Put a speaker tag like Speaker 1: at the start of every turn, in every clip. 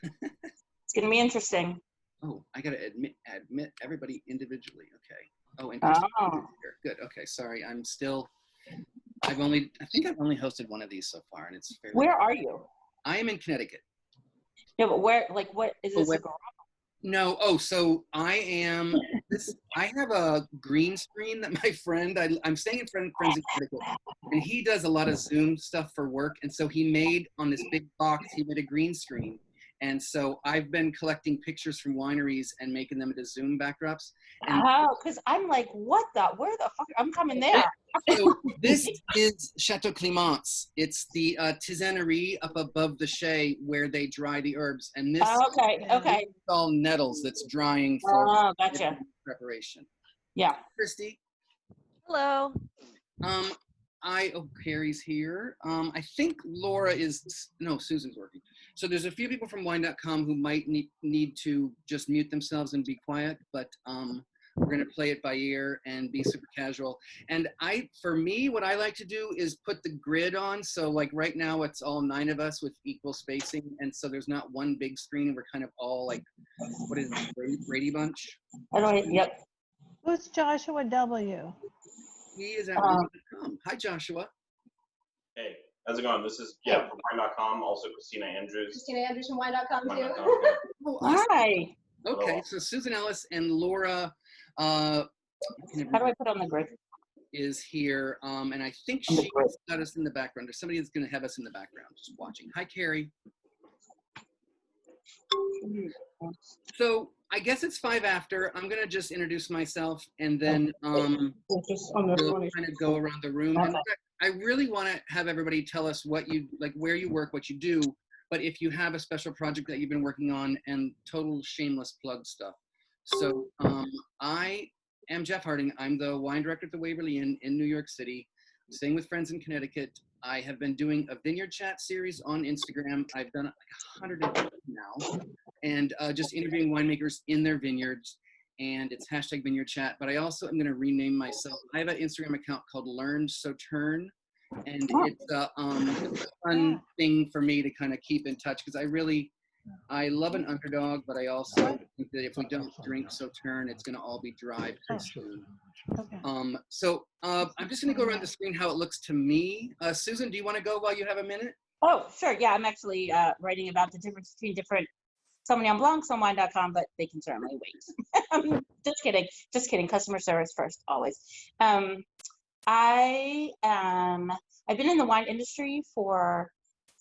Speaker 1: It's going to be interesting.
Speaker 2: Oh, I gotta admit everybody individually. Okay. Oh, and Christine is
Speaker 1: Oh.
Speaker 2: here. Good. Okay. Sorry, I think I've only hosted one of these so far, and it's fairly.
Speaker 1: Where are you?
Speaker 2: I am in Connecticut.
Speaker 1: Yeah, but where? Like, what is this?
Speaker 2: No. Oh, so I am. I have a green screen that my friend. I'm staying in friends in Connecticut, and he does a lot of Zoom stuff for work, and so he made on this big box. He made a green screen. And so I've been collecting pictures from wineries and making them into Zoom backdrops. And
Speaker 1: because I'm like, where the fuck? I'm coming there.
Speaker 2: So this is Chateau Clémence. It's the tisanerie up above the Shea where they dry the herbs. And this
Speaker 1: okay.
Speaker 2: is all nettles that's drying for
Speaker 1: gotcha.
Speaker 2: preparation.
Speaker 1: Yeah.
Speaker 2: Christy.
Speaker 3: Hello.
Speaker 2: Carrie's here. I think Susan's working. So there's a few people from wine.com who might need to just mute themselves and be quiet, but we're gonna play it by ear and be super casual. And for me, what I like to do is put the grid on. So like right now it's all 9 of us with equal spacing. And so there's not one big screen. We're kind of all like, what is it, Brady Bunch?
Speaker 1: Yep.
Speaker 4: Who's Joshua W?
Speaker 2: He is at wine.com. Hi, Joshua.
Speaker 5: Hey, how's it going? This is, from wine.com, also Christina Andrews.
Speaker 6: Christina Andrews from wine.com too.
Speaker 2: Oh,
Speaker 1: awesome. Hi.
Speaker 2: Okay, so Susan Ellis and Laura. How
Speaker 1: do I put on the grid?
Speaker 2: Is here, and I think she's got us in the background. There's somebody that's going to have us in the background, just watching. Hi, Carrie. So I guess it's 5 after. I'm gonna just introduce myself, and then we'll kind of go around the room. And I really want to have everybody tell us what you like, where you work, what you do. But if you have a special project that you've been working on, and total shameless plug stuff. So I am Jeff Harding. I'm the wine director at the Waverly Inn in New York City. I'm staying with friends in Connecticut. I have been doing a vineyard chat series on Instagram. I've done like 100 now, and just interviewing winemakers in their vineyards. And it's hashtag vineyard chat. But I also am going to rename myself. I have an Instagram account called Learn Sauternes, and it's a fun thing for me to kind of keep in touch, because I love an underdog, but I also think that if we don't drink Sauternes, it's going to all be dry pretty soon. Okay. So I'm just going to go around the screen how it looks to me. Susan, do you want to go while you have a minute?
Speaker 1: Oh, sure. Yeah, I'm actually writing about the difference between different Sauvignon Blancs on wine.com, but they can certainly wait. Just kidding. Customer service first, always. I've been in the wine industry for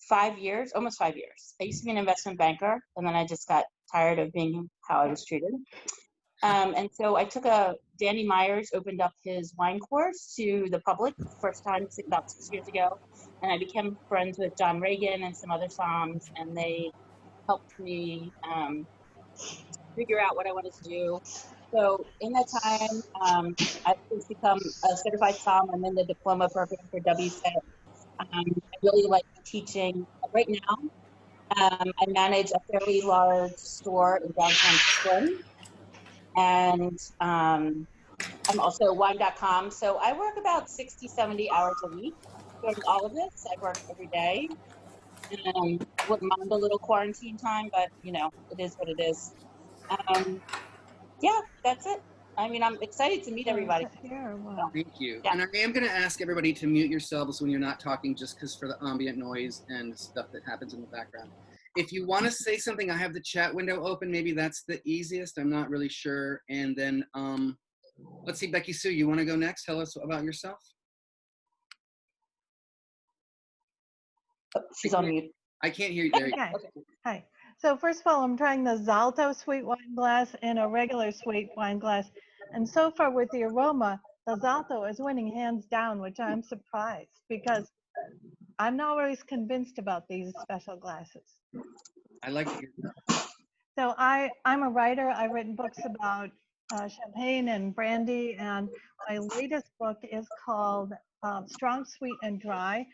Speaker 1: 5 years, almost 5 years. I used to be an investment banker, and then I just got tired of being how I was treated. And so I Danny Myers opened up his wine course to the public first time about 6 years ago. And I became friends with John Reagan and some other somms, and they helped me figure out what I wanted to do. So in that time, I've since become a certified somm. I'm in the diploma program for WSET. I really like teaching. Right now, I manage a fairly large store in downtown Brooklyn, and I'm also wine.com. So I work about 60, 70 hours a week doing all of this. I work every day. Wouldn't mind a little quarantine time, but it is what it is. Yeah, that's it. I mean, I'm excited to meet everybody.
Speaker 2: Thank you. Yeah. And I am going to ask everybody to mute yourselves when you're not talking, just because for the ambient noise and stuff that happens in the background. If you want to say something, I have the chat window open. Maybe that's the easiest. I'm not really sure. And then let's see, Becky Sue, you want to go next? Tell us about yourself.
Speaker 1: Oh, she's on mute.
Speaker 2: I can't hear you. There.
Speaker 4: Okay. Hi. So first of all, I'm trying the Zalto sweet wine glass and a regular sweet wine glass. And so far with the aroma, the Zalto is winning hands down, which I'm surprised, because I'm not always convinced about these special glasses.
Speaker 2: I like to hear that.
Speaker 4: So I'm a writer. I've written books about champagne and brandy, and my latest book is called Strong, Sweet, and Dry.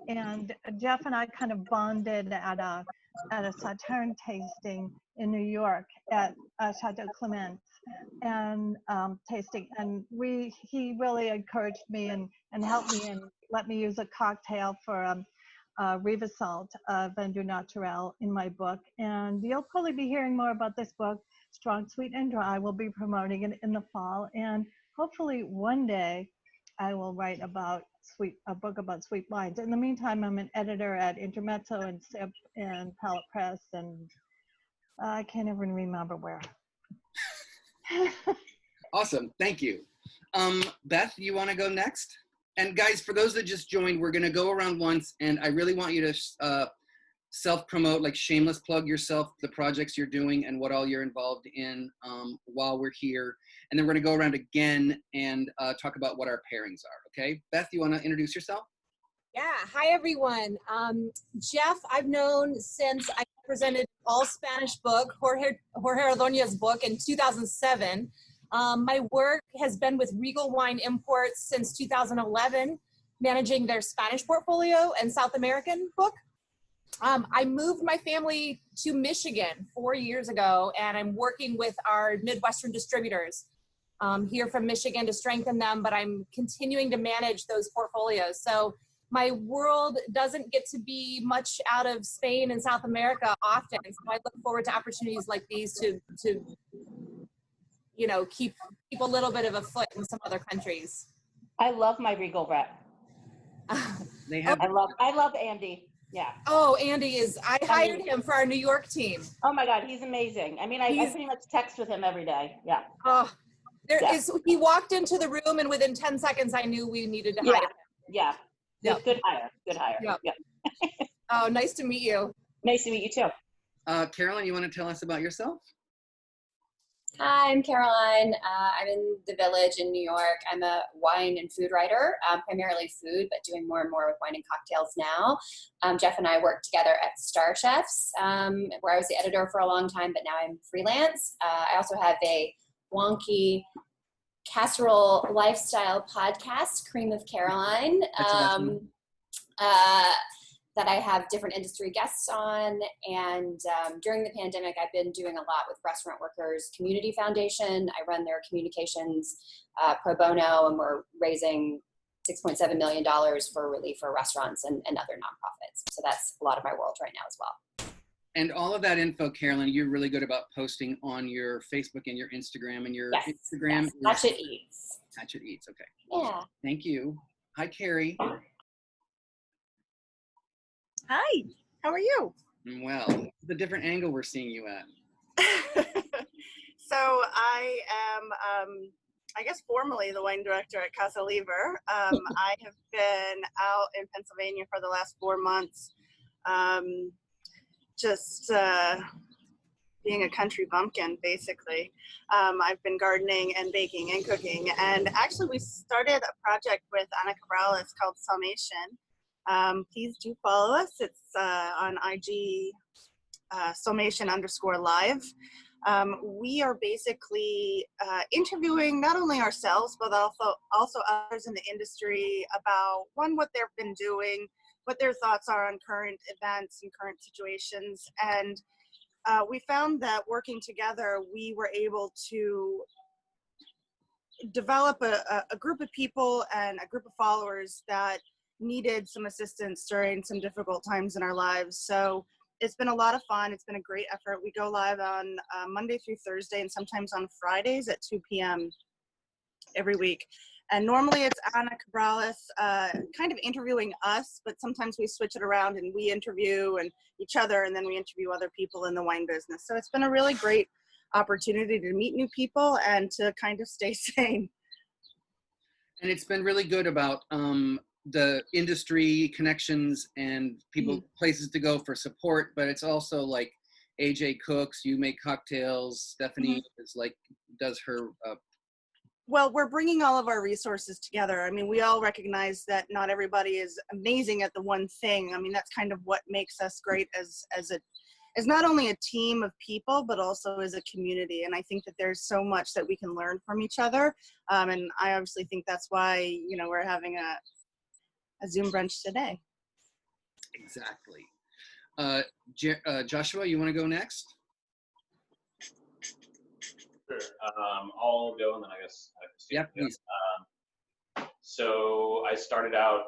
Speaker 4: And Jeff and I kind of bonded at a Sauternes tasting in New York at Chateau Clémence and tasting. And he really encouraged me and helped me and let me use a cocktail for Revasalt Vendu Naturel in my book. And you'll probably be hearing more about this book, Strong, Sweet, and Dry. We'll be promoting it in the fall. And hopefully one day I will write about a book about sweet wines. In the meantime, I'm an editor at Intermezzo and SIP and Palette Press, and I can't even remember where.
Speaker 2: Awesome, thank you. Beth, you want to go next? And guys, for those that just joined, we're going to go around once, and I really want you to self-promote, like shameless plug yourself, the projects you're doing and what all you're involved in while we're here. And then we're going to go around again and talk about what our pairings are, okay? Beth, you want to introduce yourself?
Speaker 3: Yeah, hi everyone. Jeff, I've known since I presented all Spanish book, Jorge Ordóñez's book in 2007. My work has been with Regal Wine Imports since 2011, managing their Spanish portfolio and South American book. I moved my family to Michigan 4 years ago, and I'm working with our Midwestern distributors here from Michigan to strengthen them, but I'm continuing to manage those portfolios. So my world doesn't get to be much out of Spain and South America often. So I look forward to opportunities like these to you know, keep a little bit of a foot in some other countries.
Speaker 1: I love my Regal rep.
Speaker 2: They have.
Speaker 1: I love Andy. Yeah.
Speaker 3: Oh, Andy I hired him for our New York team.
Speaker 1: Oh my God, he's amazing. I mean, I pretty much text with him every day. Yeah.
Speaker 3: Oh, he walked into the room and within 10 seconds I knew we needed to hire him.
Speaker 1: Yeah.
Speaker 3: Yep.
Speaker 1: Good hire. Good hire.
Speaker 3: Yep.
Speaker 1: Yep.
Speaker 3: Oh, nice to meet you.
Speaker 1: Nice to meet you too.
Speaker 2: Carolyn, you want to tell us about yourself?
Speaker 6: Hi, I'm Caroline. I'm in the Village in New York. I'm a wine and food writer, primarily food, but doing more and more with wine and cocktails now. Jeff and I worked together at Star Chefs, where I was the editor for a long time, but now I'm freelance. I also have a wonky casserole lifestyle podcast, Cream of Caroline. That I have different industry guests on. And during the pandemic, I've been doing a lot with Restaurant Workers Community Foundation. I run their communications pro bono, and we're raising $6.7 million for relief for restaurants and other nonprofits. So that's a lot of my world right now as well.
Speaker 2: And all of that info, Carolyn, you're really good about posting on your Facebook and your Instagram, and your Instagram.
Speaker 6: Yes. Hatchet Eats.
Speaker 2: Hatchet Eats, okay.
Speaker 6: Yeah.
Speaker 2: Thank you. Hi, Carrie.
Speaker 7: Hi, how are you?
Speaker 2: Well, the different angle we're seeing you at.
Speaker 7: So I am, I guess, formally the wine director at Casa Libre. I have been out in Pennsylvania for the last 4 months, just being a country bumpkin, basically. I've been gardening and baking and cooking. And actually, we started a project with Ana Cabrales called Salmation. Please do follow us. It's on IG, Salmation_live. We are basically interviewing not only ourselves, but also others in the industry about, one, what they've been doing, what their thoughts are on current events and current situations. And we found that working together, we were able to develop a group of people and a group of followers that needed some assistance during some difficult times in our lives. So it's been a lot of fun. It's been a great effort. We go live on Monday through Thursday and sometimes on Fridays at 2 p.m. every week. And normally it's Ana Cabrales kind of interviewing us, but sometimes we switch it around and we interview each other, and then we interview other people in the wine business. So it's been a really great opportunity to meet new people and to kind of stay sane.
Speaker 2: And it's been really good about the industry connections and people, places to go for support, but it's also like AJ cooks, you make cocktails, Stephanie is like, does her
Speaker 7: well, we're bringing all of our resources together. I mean, we all recognize that not everybody is amazing at the one thing. I mean, that's kind of what makes us great as not only a team of people, but also as a community. And I think that there's so much that we can learn from each other. And I obviously think that's why, you know, we're having a Zoom brunch today.
Speaker 2: Exactly. Joshua, you want to go next?
Speaker 5: Sure. I'll go, and then I guess.
Speaker 2: Yeah, please.
Speaker 5: So I started out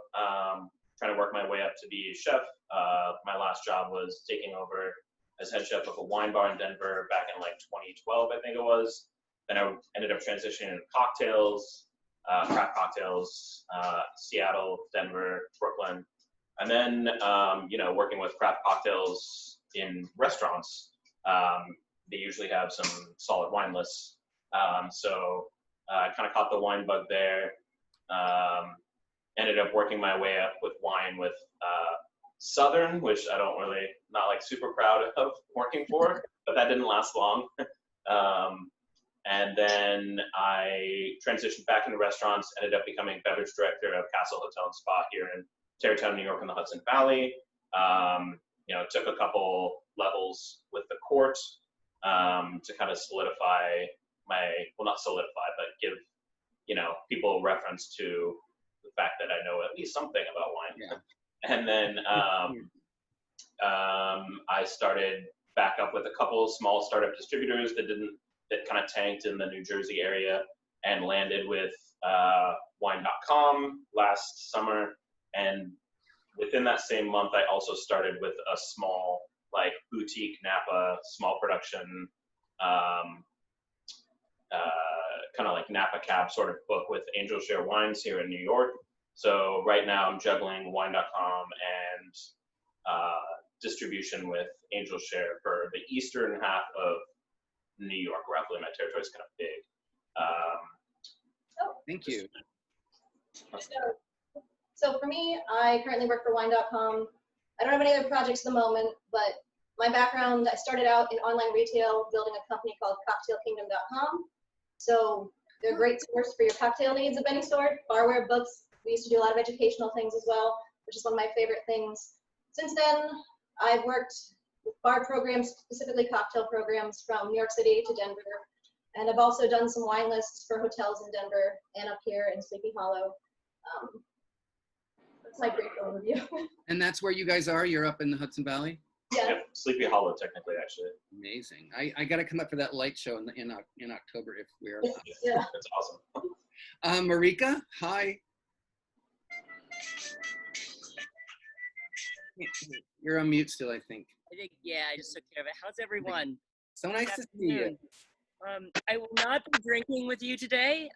Speaker 5: trying to work my way up to be a chef. My last job was taking over as head chef of a wine bar in Denver back in like 2012, I think it was. Then I ended up transitioning into cocktails, craft cocktails, Seattle, Denver, Brooklyn. And then, working with craft cocktails in restaurants, they usually have some solid wine lists. So I kind of caught the wine bug there. Ended up working my way up with wine with Southern, which I don't really, not like super proud of working for, but that didn't last long. And then I transitioned back into restaurants, ended up becoming beverage director of Castle Hotel and Spa here in Tarrytown, New York in the Hudson Valley. Took a couple levels with the court to kind of solidify not solidify, but give, people reference to the fact that I know at least something about wine.
Speaker 2: Yeah.
Speaker 5: And then I started back up with a couple small startup distributors that kind of tanked in the New Jersey area, and landed with wine.com last summer. And within that same month, I also started with a small, like, boutique Napa, small production, kind of like Napa cab sort of book with Angel Share Wines here in New York. So right now I'm juggling wine.com and distribution with Angel Share for the eastern half of New York, roughly. My territory is kind of big.
Speaker 2: Thank you.
Speaker 8: So for me, I currently work for wine.com. I don't have any other projects at the moment, but my background, I started out in online retail, building a company called cocktailkingdom.com. So they're a great source for your cocktail needs of any sort, barware, books. We used to do a lot of educational things as well, which is one of my favorite things. Since then, I've worked with bar programs, specifically cocktail programs from New York City to Denver. And I've also done some wine lists for hotels in Denver and up here in Sleepy Hollow. That's my brief overview.
Speaker 2: And that's where you guys are? You're up in the Hudson Valley?
Speaker 8: Yeah.
Speaker 5: Yep, Sleepy Hollow, technically, actually.
Speaker 2: Amazing. I got to come up for that light show in October if we're
Speaker 8: Yeah.
Speaker 5: That's awesome.
Speaker 2: Marika, hi. You're on mute still, I think.
Speaker 9: Yeah, I just took care of it. How's everyone?
Speaker 2: So nice to see you.
Speaker 9: I will not be drinking with you today,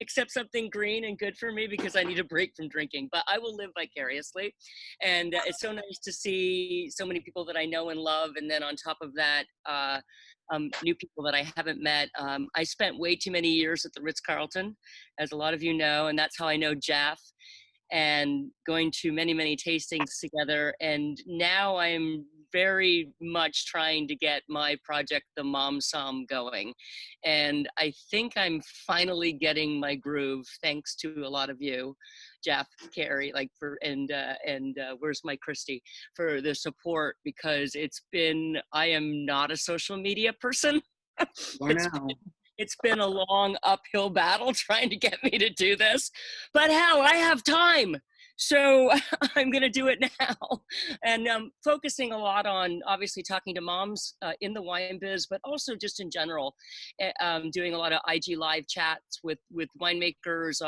Speaker 9: except something green and good for me because I need a break from drinking, but I will live vicariously. And it's so nice to see so many people that I know and love. And then on top of that, new people that I haven't met. I spent way too many years at the Ritz-Carlton, as a lot of you know, and that's how I know Jeff, and going to many, many tastings together. And now I'm very much trying to get my project, the Mom Som, going. And I think I'm finally getting my groove, thanks to a lot of you, Jeff, Carrie, and where's my Christy, for the support, because I am not a social media person. It's been a long uphill battle trying to get me to do this, but hell, I have time. So I'm going to do it now, and focusing a lot on obviously talking to moms in the wine biz, but also just in general, doing a lot of IG live chats with winemakers.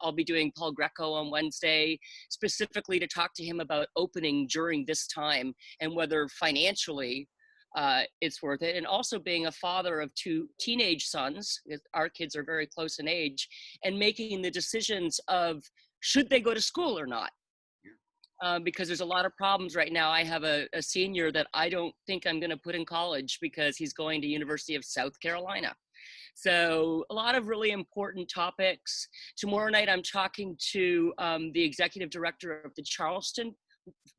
Speaker 9: I'll be doing Paul Greco on Wednesday, specifically to talk to him about opening during this time and whether financially it's worth it. And also being a father of 2 teenage sons, our kids are very close in age, and making the decisions of should they go to school or not? Because there's a lot of problems right now. I have a senior that I don't think I'm going to put in college because he's going to University of South Carolina. So a lot of really important topics. Tomorrow night, I'm talking to the executive director of the Charleston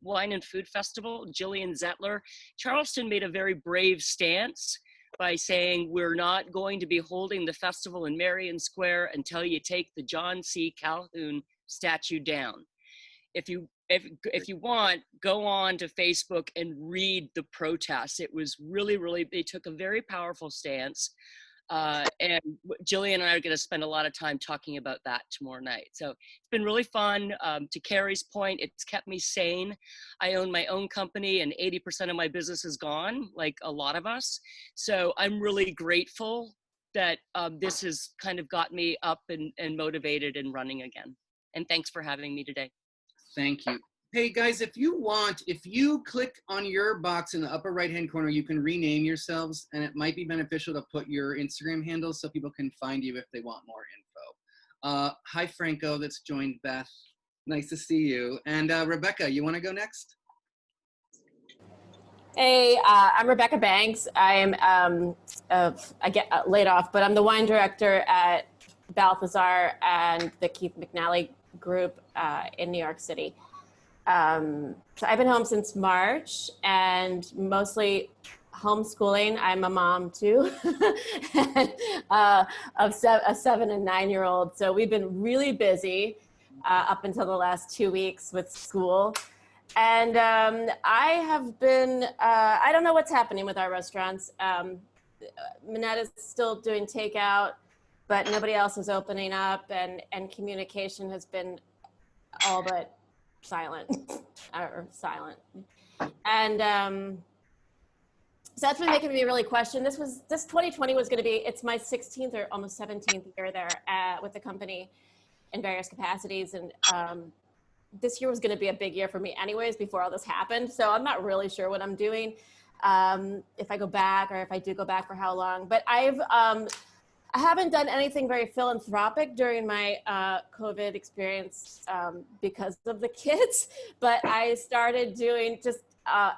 Speaker 9: Wine and Food Festival, Jillian Zettler. Charleston made a very brave stance by saying we're not going to be holding the festival in Marion Square until you take the John C. Calhoun statue down. If you want, go on to Facebook and read the protests. It was really, really, they took a very powerful stance. And Jillian and I are going to spend a lot of time talking about that tomorrow night. So it's been really fun. To Carrie's point, it's kept me sane. I own my own company and 80% of my business is gone, like a lot of us. So I'm really grateful that this has kind of got me up and motivated and running again. And thanks for having me today.
Speaker 2: Thank you. Hey guys, if you click on your box in the upper right-hand corner, you can rename yourselves, and it might be beneficial to put your Instagram handles so people can find you if they want more info. Hi Franco, that's joined Beth. Nice to see you. And Rebecca, you want to go next?
Speaker 10: Hey, I'm Rebecca Banks. I get laid off, but I'm the wine director at Balthazar and the Keith McNally Group in New York City. So I've been home since March and mostly homeschooling. I'm a mom too, of a 7 and 9-year-old. So we've been really busy up until the last 2 weeks with school. And I have been, I don't know what's happening with our restaurants. Minette is still doing takeout, but nobody else is opening up, and communication has been all but silent. And so that's been making me really question. This 2020 was going to be, it's my 16th or almost 17th year there with the company in various capacities. And this year was going to be a big year for me anyways before all this happened. So I'm not really sure what I'm doing, if I go back, or if I do go back, for how long. But I haven't done anything very philanthropic during my COVID experience because of the kids. But I started doing just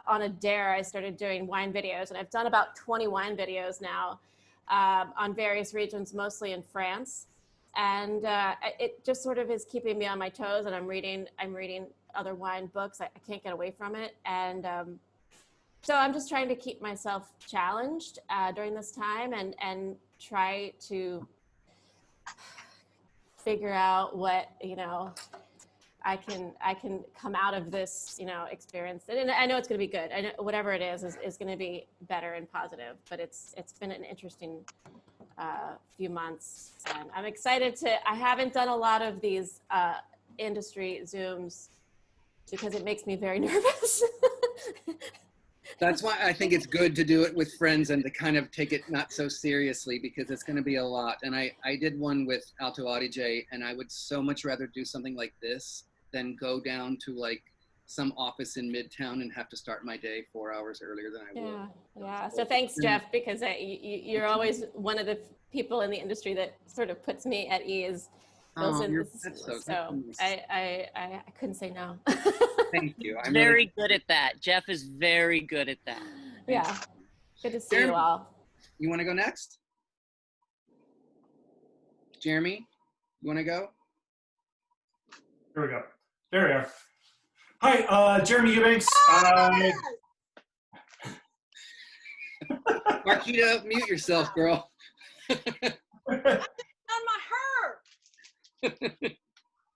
Speaker 10: on a dare, I started doing wine videos, and I've done about 20 wine videos now on various regions, mostly in France. And it just sort of is keeping me on my toes, and I'm reading other wine books. I can't get away from it. And so I'm just trying to keep myself challenged during this time, and try to figure out what, I can come out of this, experience. And I know it's going to be good. I know whatever it is going to be better and positive, but it's been an interesting few months, and I'm excited I haven't done a lot of these industry Zooms because it makes me very nervous.
Speaker 2: That's why I think it's good to do it with friends and to kind of take it not so seriously, because it's going to be a lot. And I did one with Alto Adige, and I would so much rather do something like this than go down to like some office in Midtown and have to start my day 4 hours earlier than I would.
Speaker 10: Yeah. So thanks, Jeff, because you're always one of the people in the industry that sort of puts me at ease.
Speaker 2: Oh,
Speaker 10: so nice. I couldn't say no.
Speaker 2: Thank you.
Speaker 9: I'm very good at that. Jeff is very good at that.
Speaker 10: Yeah. Good to see you all.
Speaker 2: You want to go next? Jeremy, you want to go?
Speaker 11: There we go. There we are. Hi, Jeremy Eubanks.
Speaker 2: Marquita, mute yourself, girl.
Speaker 3: On my hair.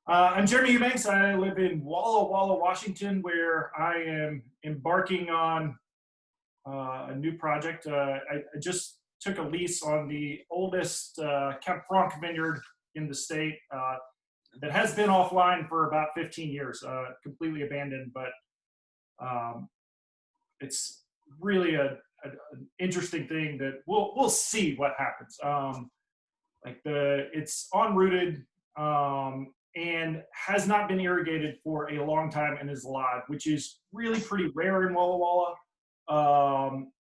Speaker 11: I'm Jeremy Eubanks. I live in Walla Walla, Washington, where I am embarking on a new project. I just took a lease on the oldest Camp Franc vineyard in the state that has been offline for about 15 years, completely abandoned, but it's really an interesting thing that we'll see what happens. It's unrooted and has not been irrigated for a long time and is alive, which is really pretty rare in Walla Walla.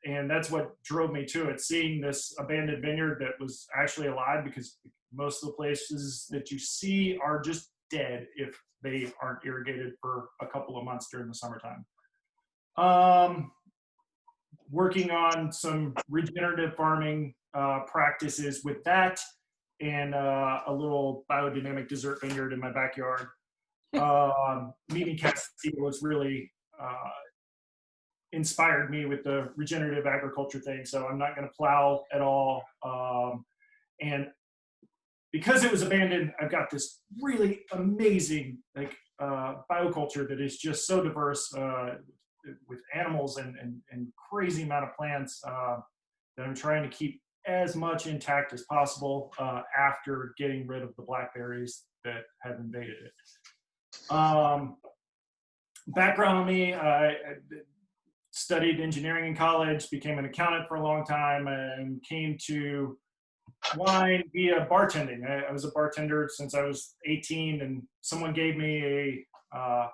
Speaker 11: And that's what drove me to it, seeing this abandoned vineyard that was actually alive, because most of the places that you see are just dead if they aren't irrigated for a couple of months during the summertime. Working on some regenerative farming practices with that, and a little biodynamic dessert vineyard in my backyard. Meeting Castile was really inspired me with the regenerative agriculture thing, so I'm not going to plow at all. And because it was abandoned, I've got this really amazing bioculture that is just so diverse with animals and crazy amount of plants that I'm trying to keep as much intact as possible after getting rid of the blackberries that have invaded it. Background on me, I studied engineering in college, became an accountant for a long time, and came to wine via bartending. I was a bartender since I was 18, and someone gave me a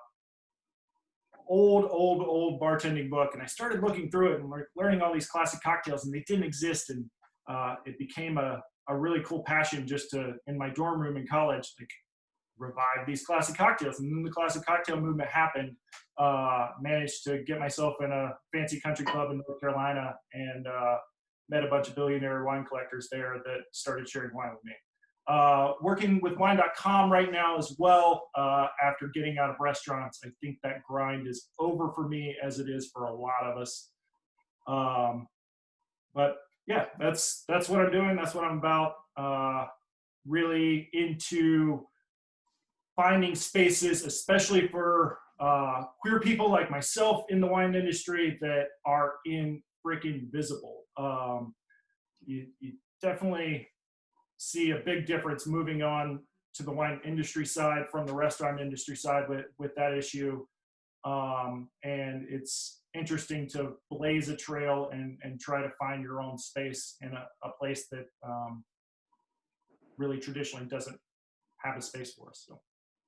Speaker 11: old bartending book, and I started looking through it and learning all these classic cocktails, and they didn't exist. And it became a really cool passion just to, in my dorm room in college, like revive these classic cocktails. And then the classic cocktail movement happened. Managed to get myself in a fancy country club in North Carolina, and met a bunch of billionaire wine collectors there that started sharing wine with me. Working with wine.com right now as well, after getting out of restaurants. I think that grind is over for me, as it is for a lot of us. But yeah, that's what I'm doing. That's what I'm about. Really into finding spaces, especially for queer people like myself in the wine industry, that are freaking visible. You definitely see a big difference moving on to the wine industry side from the restaurant industry side with that issue. And it's interesting to blaze a trail and try to find your own space in a place that really traditionally doesn't have a space for us. So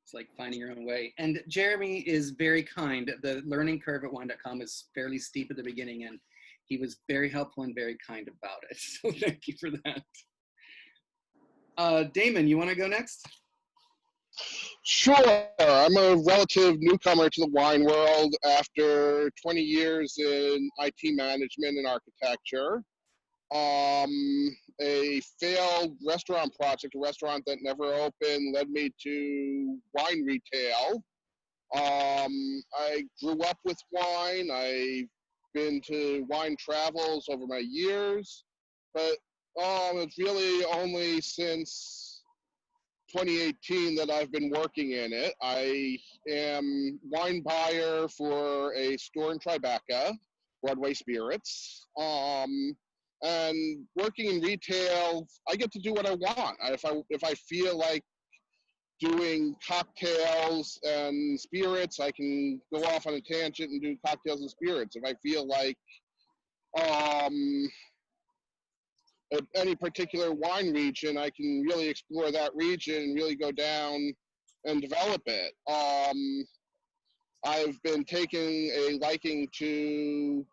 Speaker 2: it's like finding your own way. And Jeremy is very kind. The learning curve at wine.com is fairly steep at the beginning, and he was very helpful and very kind about it. So thank you for that. Damon, you want to go next?
Speaker 12: Sure. I'm a relative newcomer to the wine world after 20 years in IT management and architecture. A failed restaurant project, a restaurant that never opened, led me to wine retail. I grew up with wine. I've been to wine travels over my years, but it's really only since 2018 that I've been working in it. I am wine buyer for a store in Tribeca, Broadway Spirits. And working in retail, I get to do what I want. If I feel like doing cocktails and spirits, I can go off on a tangent and do cocktails and spirits. If I feel like any particular wine region, I can really explore that region and really go down and develop it. I've been taking a liking to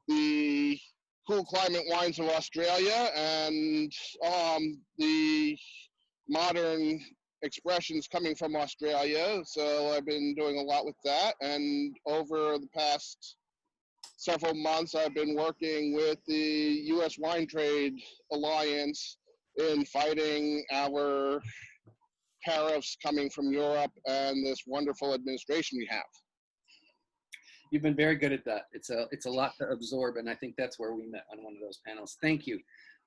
Speaker 12: the cool climate wines of Australia and the modern expressions coming from Australia. So I've been doing a lot with that. And over the past several months, I've been working with the U.S. Wine Trade Alliance in fighting our tariffs coming from Europe and this wonderful administration we have.
Speaker 2: You've been very good at that. It's a lot to absorb, and I think that's where we met on one of those panels. Thank you.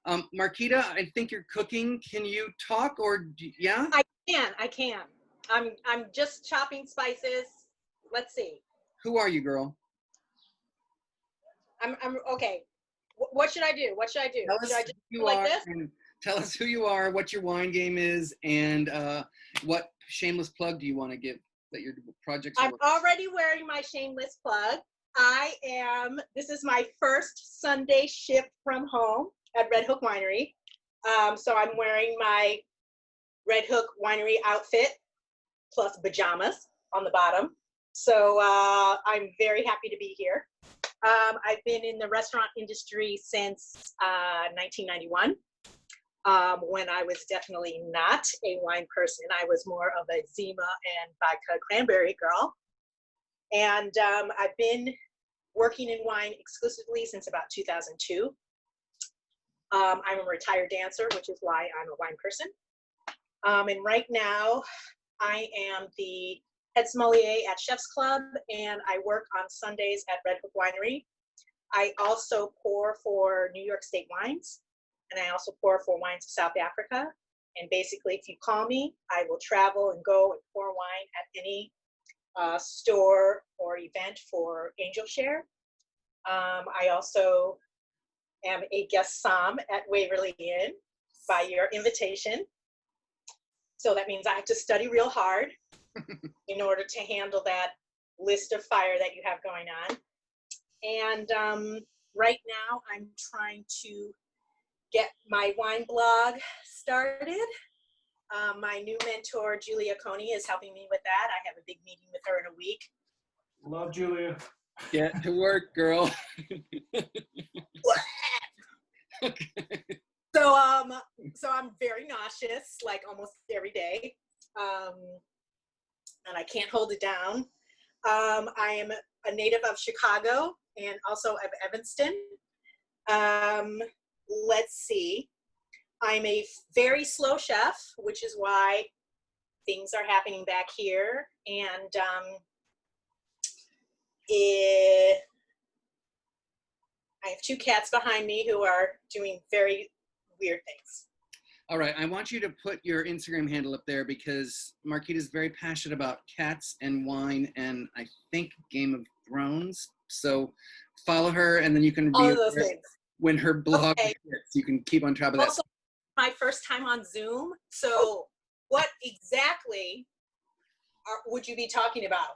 Speaker 2: Marquita, I think you're cooking. Can you talk, or yeah?
Speaker 3: I can. I'm just chopping spices. Let's see.
Speaker 2: Who are you, girl?
Speaker 3: I'm okay. What should I do? What should I do?
Speaker 2: Tell us
Speaker 3: should I just
Speaker 2: who
Speaker 3: do
Speaker 2: you
Speaker 3: like
Speaker 2: are,
Speaker 3: this?
Speaker 2: and tell us who you are, what your wine game is, and what shameless plug do you want to give that your projects are
Speaker 3: I'm already wearing my shameless plug. This is my first Sunday shift from home at Red Hook Winery. So I'm wearing my Red Hook Winery outfit plus pajamas on the bottom. So I'm very happy to be here. I've been in the restaurant industry since 1991. When I was definitely not a wine person. I was more of a Zima and vodka cranberry girl. And I've been working in wine exclusively since about 2002. I'm a retired dancer, which is why I'm a wine person. And right now, I am the head sommelier at Chef's Club, and I work on Sundays at Red Hook Winery. I also pour for New York State wines. And I also pour for wines of South Africa. And basically, if you call me, I will travel and go and pour wine at any store or event for Angel Share. I also am a guest som at Waverly Inn by your invitation. So that means I have to study real hard in order to handle that list of fire that you have going on. And right now, I'm trying to get my wine blog started. My new mentor, Julia Coney, is helping me with that. I have a big meeting with her in a week
Speaker 11: Love Julia.
Speaker 2: Get to work, girl.
Speaker 3: So I'm very nauseous, like almost every day, and I can't hold it down. I am a native of Chicago and also of Evanston. Let's see. I'm a very slow chef, which is why things are happening back here. And I have 2 cats behind me who are doing very weird things.
Speaker 2: All right, I want you to put your Instagram handle up there because Marquita is very passionate about cats and wine and I think Game of Thrones. So follow her and then you can
Speaker 3: All of those things.
Speaker 2: When her blog
Speaker 3: Okay.
Speaker 2: hits, you can keep on top of that.
Speaker 3: Also, my first time on Zoom. So what exactly would you be talking about?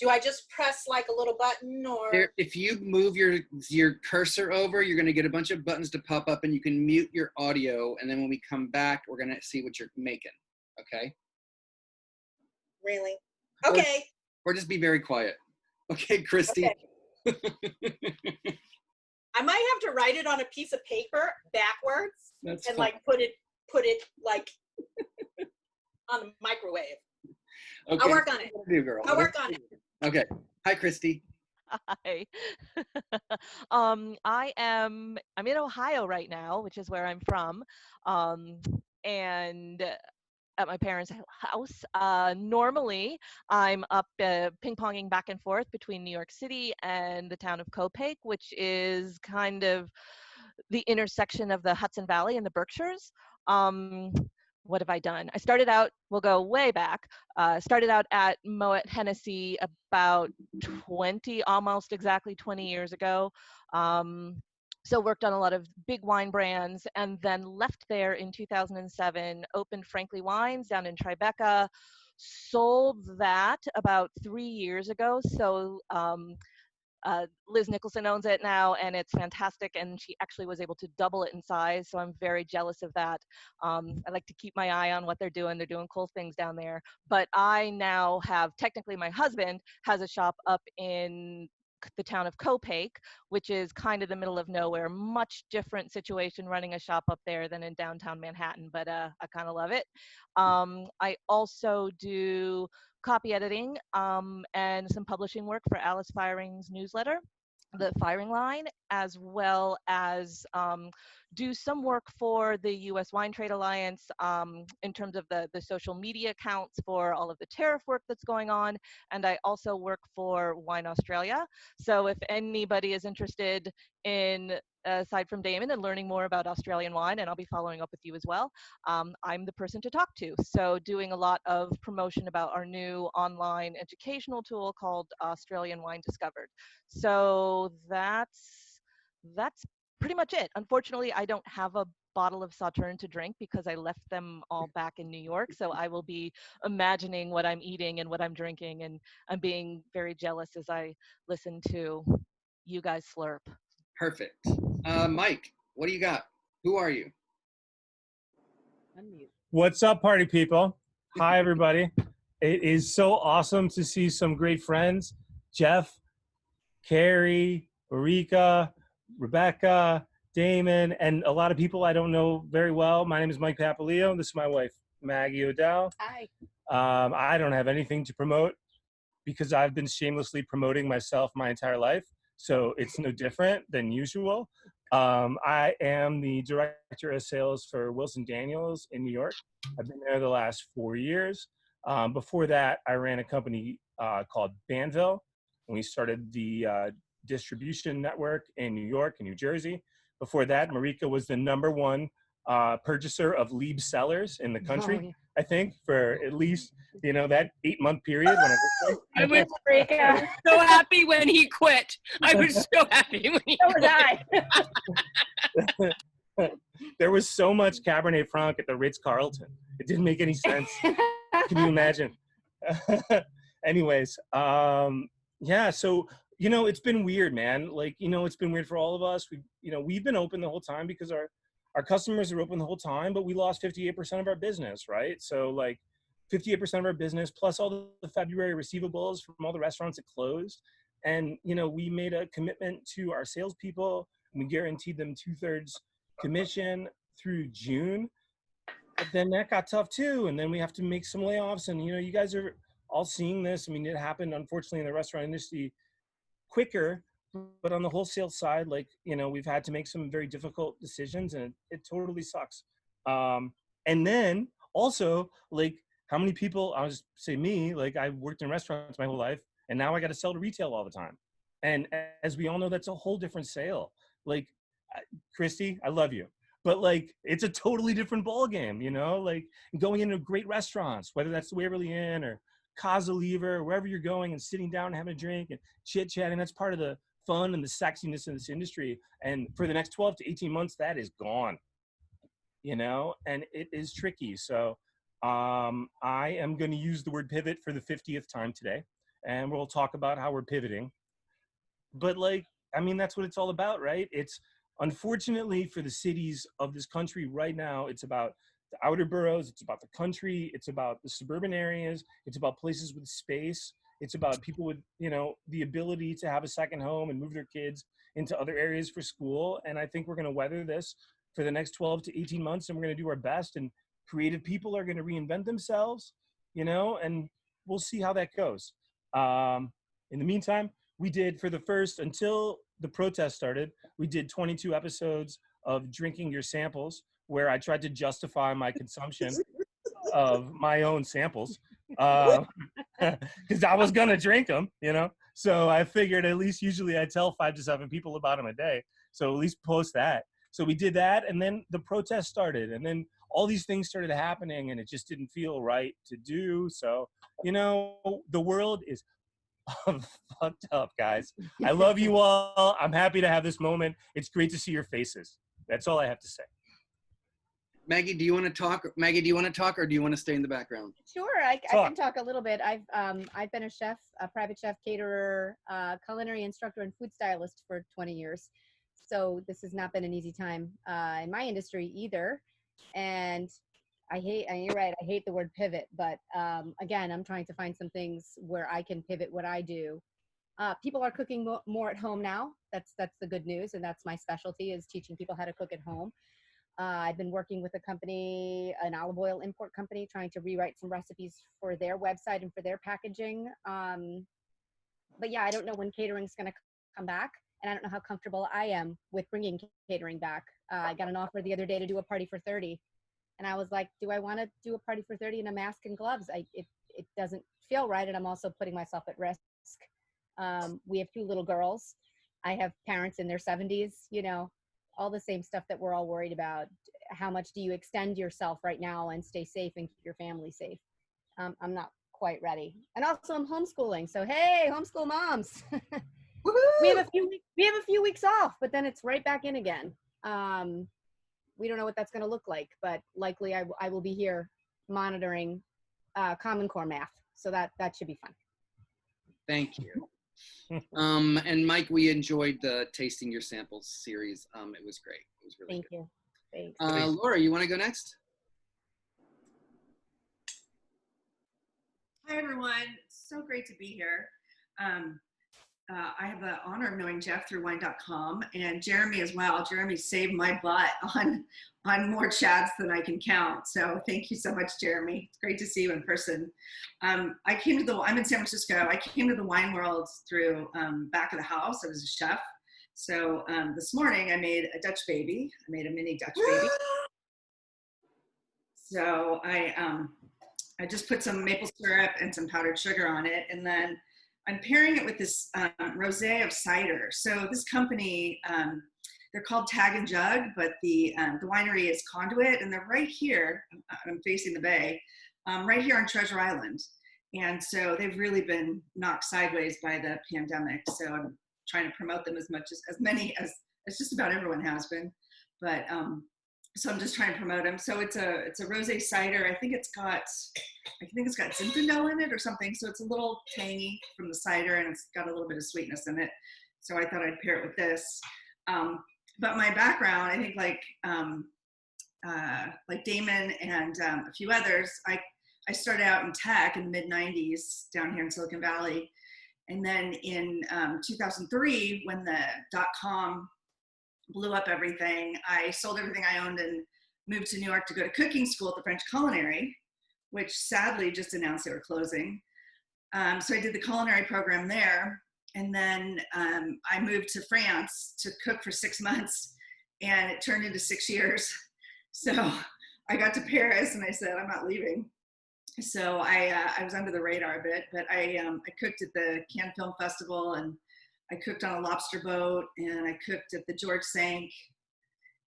Speaker 3: Do I just press like a little button or?
Speaker 2: If you move your cursor over, you're going to get a bunch of buttons to pop up and you can mute your audio. And then when we come back, we're going to see what you're making. Okay?
Speaker 3: Really? Okay.
Speaker 2: Or just be very quiet. Okay, Christy.
Speaker 3: Okay. I might have to write it on a piece of paper backwards.
Speaker 2: That's
Speaker 3: and
Speaker 2: fine.
Speaker 3: like put it like on the microwave.
Speaker 2: Okay.
Speaker 3: I'll work on it.
Speaker 2: Do, girl.
Speaker 3: I'll work on it.
Speaker 2: Okay. Hi, Christy.
Speaker 13: Hi. I'm in Ohio right now, which is where I'm from. And at my parents' house. Normally, I'm up ping-ponging back and forth between New York City and the town of Copiague, which is kind of the intersection of the Hudson Valley and the Berkshires. What have I done? I started out, we'll go way back, started out at Moet Hennessy about almost exactly 20 years ago. So worked on a lot of big wine brands and then left there in 2007, opened Frankly Wines down in Tribeca, sold that about 3 years ago. So Liz Nicholson owns it now and it's fantastic and she actually was able to double it in size. So I'm very jealous of that. I like to keep my eye on what they're doing. They're doing cool things down there. But I now have, technically my husband has a shop up in the town of Copiague, which is kind of the middle of nowhere. Much different situation running a shop up there than in downtown Manhattan, but I kind of love it. I also do copy editing and some publishing work for Alice Firing's newsletter, The Firing Line, as well as do some work for the U.S. Wine Trade Alliance in terms of the social media accounts for all of the tariff work that's going on. And I also work for Wine Australia. So if anybody is interested in, aside from Damon, and learning more about Australian wine, and I'll be following up with you as well, I'm the person to talk to. So doing a lot of promotion about our new online educational tool called Australian Wine Discovered. So that's pretty much it. Unfortunately, I don't have a bottle of Sauternes to drink because I left them all back in New York. So I will be imagining what I'm eating and what I'm drinking, and I'm being very jealous as I listen to you guys slurp.
Speaker 2: Perfect. Mike, what do you got? Who are you?
Speaker 13: Unmute.
Speaker 14: What's up, party people? Hi, everybody. It is so awesome to see some great friends. Jeff, Carrie, Marika, Rebecca, Damon, and a lot of people I don't know very well. My name is Mike Papaleo. This is my wife, Maggie O'Dell.
Speaker 10: Hi.
Speaker 14: I don't have anything to promote because I've been shamelessly promoting myself my entire life. So it's no different than usual. I am the director of sales for Wilson Daniels in New York. I've been there the last 4 years. Before that, I ran a company called Banville, and we started the distribution network in New York and New Jersey. Before that, Marika was the #1 purchaser of Lieb Cellars in the country, I think, for at least, that 8-month period.
Speaker 9: I was so happy when he quit. I was so happy when he quit.
Speaker 14: There was so much Cabernet Franc at the Ritz-Carlton. It didn't make any sense. Can you imagine? Anyways, yeah, so, it's been weird, man. Like, it's been weird for all of us. We've been open the whole time because our customers are open the whole time, but we lost 58% of our business, right? So, like, 58% of our business, plus all the February receivables from all the restaurants that closed. And, you know, we made a commitment to our salespeople. We guaranteed them 2/3 commission through June. But then that got tough too. And then we have to make some layoffs. And, you know, you guys are all seeing this. I mean, it happened, unfortunately, in the restaurant industry quicker. But on the wholesale side, like, you know, we've had to make some very difficult decisions, and it totally sucks. And then also, like, how many people, I'll just say me, like, I've worked in restaurants my whole life, and now I got to sell to retail all the time. And as we all know, that's a whole different sale. Like, Christy, I love you, but like, it's a totally different ball game, you know, like going into great restaurants, whether that's the Waverly Inn or Casa Lever, wherever you're going, and sitting down and having a drink and chit chatting. That's part of the fun and the sexiness in this industry. And for the next 12 to 18 months, that is gone, you know, and it is tricky. So I am going to use the word pivot for the 50th time today, and we'll talk about how we're pivoting. But like, I mean, that's what it's all about, right? It's, unfortunately for the cities of this country right now, it's about the outer boroughs, it's about the country, it's about the suburban areas, it's about places with space, it's about people with, you know, the ability to have a second home and move their kids into other areas for school. And I think we're going to weather this for the next 12 to 18 months, and we're going to do our best, and creative people are going to reinvent themselves, you know, and we'll see how that goes. In the meantime, we did, for the first, until the protest started, we did 22 episodes of Drinking Your Samples, where I tried to justify my consumption of my own samples, because I was gonna drink them, you know? So I figured at least usually I tell 5 to 7 people about them a day. So at least post that. So we did that, and then the protest started, and then all these things started happening, and it just didn't feel right to do. So, you know, the world is fucked up, guys. I love you all. I'm happy to have this moment. It's great to see your faces. That's all I have to say.
Speaker 2: Maggie, do you want to talk? Maggie, do you want to talk, or do you want to stay in the background?
Speaker 15: Sure, I can talk a little bit. I've been a chef, a private chef, caterer, culinary instructor, and food stylist for 20 years. So this has not been an easy time in my industry either. And you're right, I hate the word pivot, but again, I'm trying to find some things where I can pivot what I do. People are cooking more at home now. That's the good news, and that's my specialty, is teaching people how to cook at home. I've been working with a company, an olive oil import company, trying to rewrite some recipes for their website and for their packaging. But yeah, I don't know when catering's going to come back, and I don't know how comfortable I am with bringing catering back. I got an offer the other day to do a party for 30. And I was like, do I want to do a party for 30 in a mask and gloves? It doesn't feel right, and I'm also putting myself at risk. We have 2 little girls. I have parents in their 70s, you know, all the same stuff that we're all worried about. How much do you extend yourself right now and stay safe and keep your family safe? I'm not quite ready. And also I'm homeschooling. So, hey, homeschool moms. we have a few weeks off, but then it's right back in again. We don't know what that's going to look like, but likely I will be here monitoring Common Core math. So that should be fun.
Speaker 2: Thank you. And Mike, we enjoyed the Tasting Your Samples series. It was great. It was really good.
Speaker 15: Thank you. Thanks.
Speaker 2: Laura, you want to go next?
Speaker 16: Hi, everyone. So great to be here. I have the honor of knowing Jeff through wine.com, and Jeremy as well. Jeremy saved my butt on more chats than I can count. So thank you so much, Jeremy. It's great to see you in person. I'm in San Francisco. I came to the wine world through back of the house. I was a chef. So this morning I made a Dutch baby. I made a mini Dutch baby. So I just put some maple syrup and some powdered sugar on it, and then I'm pairing it with this rosé of cider. So this company, they're called Tag and Jug, but the winery is Conduit, and they're right here. I'm facing the bay, right here on Treasure Island. And so they've really been knocked sideways by the pandemic. So I'm trying to promote them as much as many as just about everyone has been. But so I'm just trying to promote them. So it's a rosé cider. I think it's got Zinfandel in it or something. So it's a little tangy from the cider, and it's got a little bit of sweetness in it. So I thought I'd pair it with this. But my background, I think like Damon and a few others, I I started out in tech in the mid 90s down here in Silicon Valley. And then in 2003, when the .com blew up everything, I sold everything I owned and moved to New York to go to cooking school at the French Culinary, which sadly just announced they were closing. So I did the culinary program there. And then I moved to France to cook for 6 months, and it turned into 6 years. So I got to Paris and I said, I'm not leaving. So I was under the radar a bit, but I cooked at the Cannes Film Festival, and I cooked on a lobster boat, and I cooked at the George Cinq,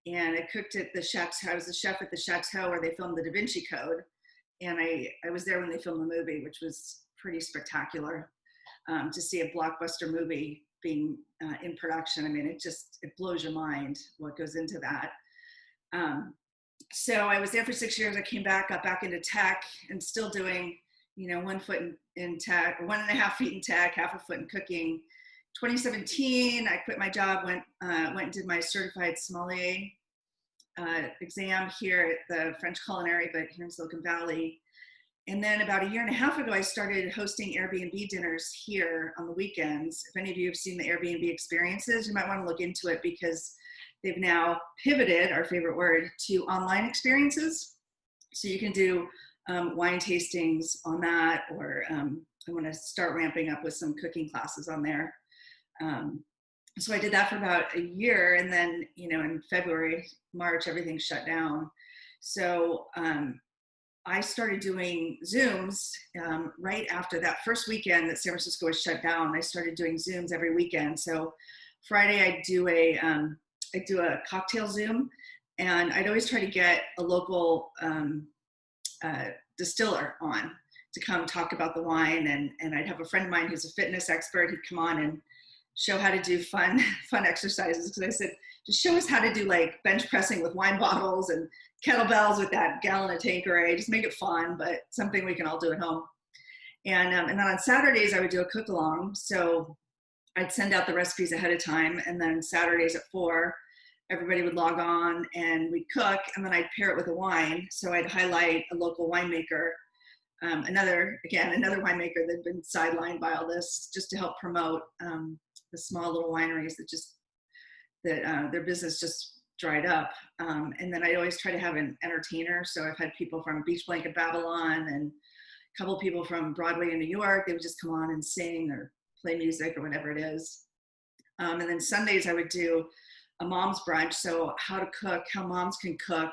Speaker 16: and I cooked at the chateau. I was the chef at the chateau where they filmed the Da Vinci Code, and I was there when they filmed the movie, which was pretty spectacular to see a blockbuster movie being in production. I mean, it blows your mind what goes into that. So I was there for 6 years. I came back, got back into tech, and still doing, 1 foot in tech, 1.5 feet in tech, half a foot in cooking. 2017, I quit my job, went and did my certified sommelier exam here at the French Culinary, but here in Silicon Valley. And then about 1.5 years ago, I started hosting Airbnb dinners here on the weekends. If any of you have seen the Airbnb experiences, you might want to look into it, because they've now pivoted, our favorite word, to online experiences. So you can do wine tastings on that, or I want to start ramping up with some cooking classes on there. So I did that for about 1 year, and then, in February, March, everything shut down. So I started doing Zooms right after that first weekend that San Francisco was shut down. I started doing Zooms every weekend. So Friday I do a cocktail Zoom, and I'd always try to get a local distiller on to come talk about the wine. And I'd have a friend of mine who's a fitness expert. He'd come on and show how to do fun exercises. Because I said, just show us how to do like bench pressing with wine bottles and kettlebells with that gallon of Tanqueray. Just make it fun, but something we can all do at home. And then on Saturdays, I would do a cook along. So I'd send out the recipes ahead of time, and then Saturdays at 4, everybody would log on and we'd cook, and then I'd pair it with a wine. So I'd highlight a local winemaker, another winemaker that'd been sidelined by all this, just to help promote the small little wineries that their business just dried up. And then I always try to have an entertainer. So I've had people from Beach Blanket Babylon and a couple of people from Broadway in New York. They would just come on and sing or play music or whatever it is. And then Sundays I would do a mom's brunch. So how to cook, how moms can cook.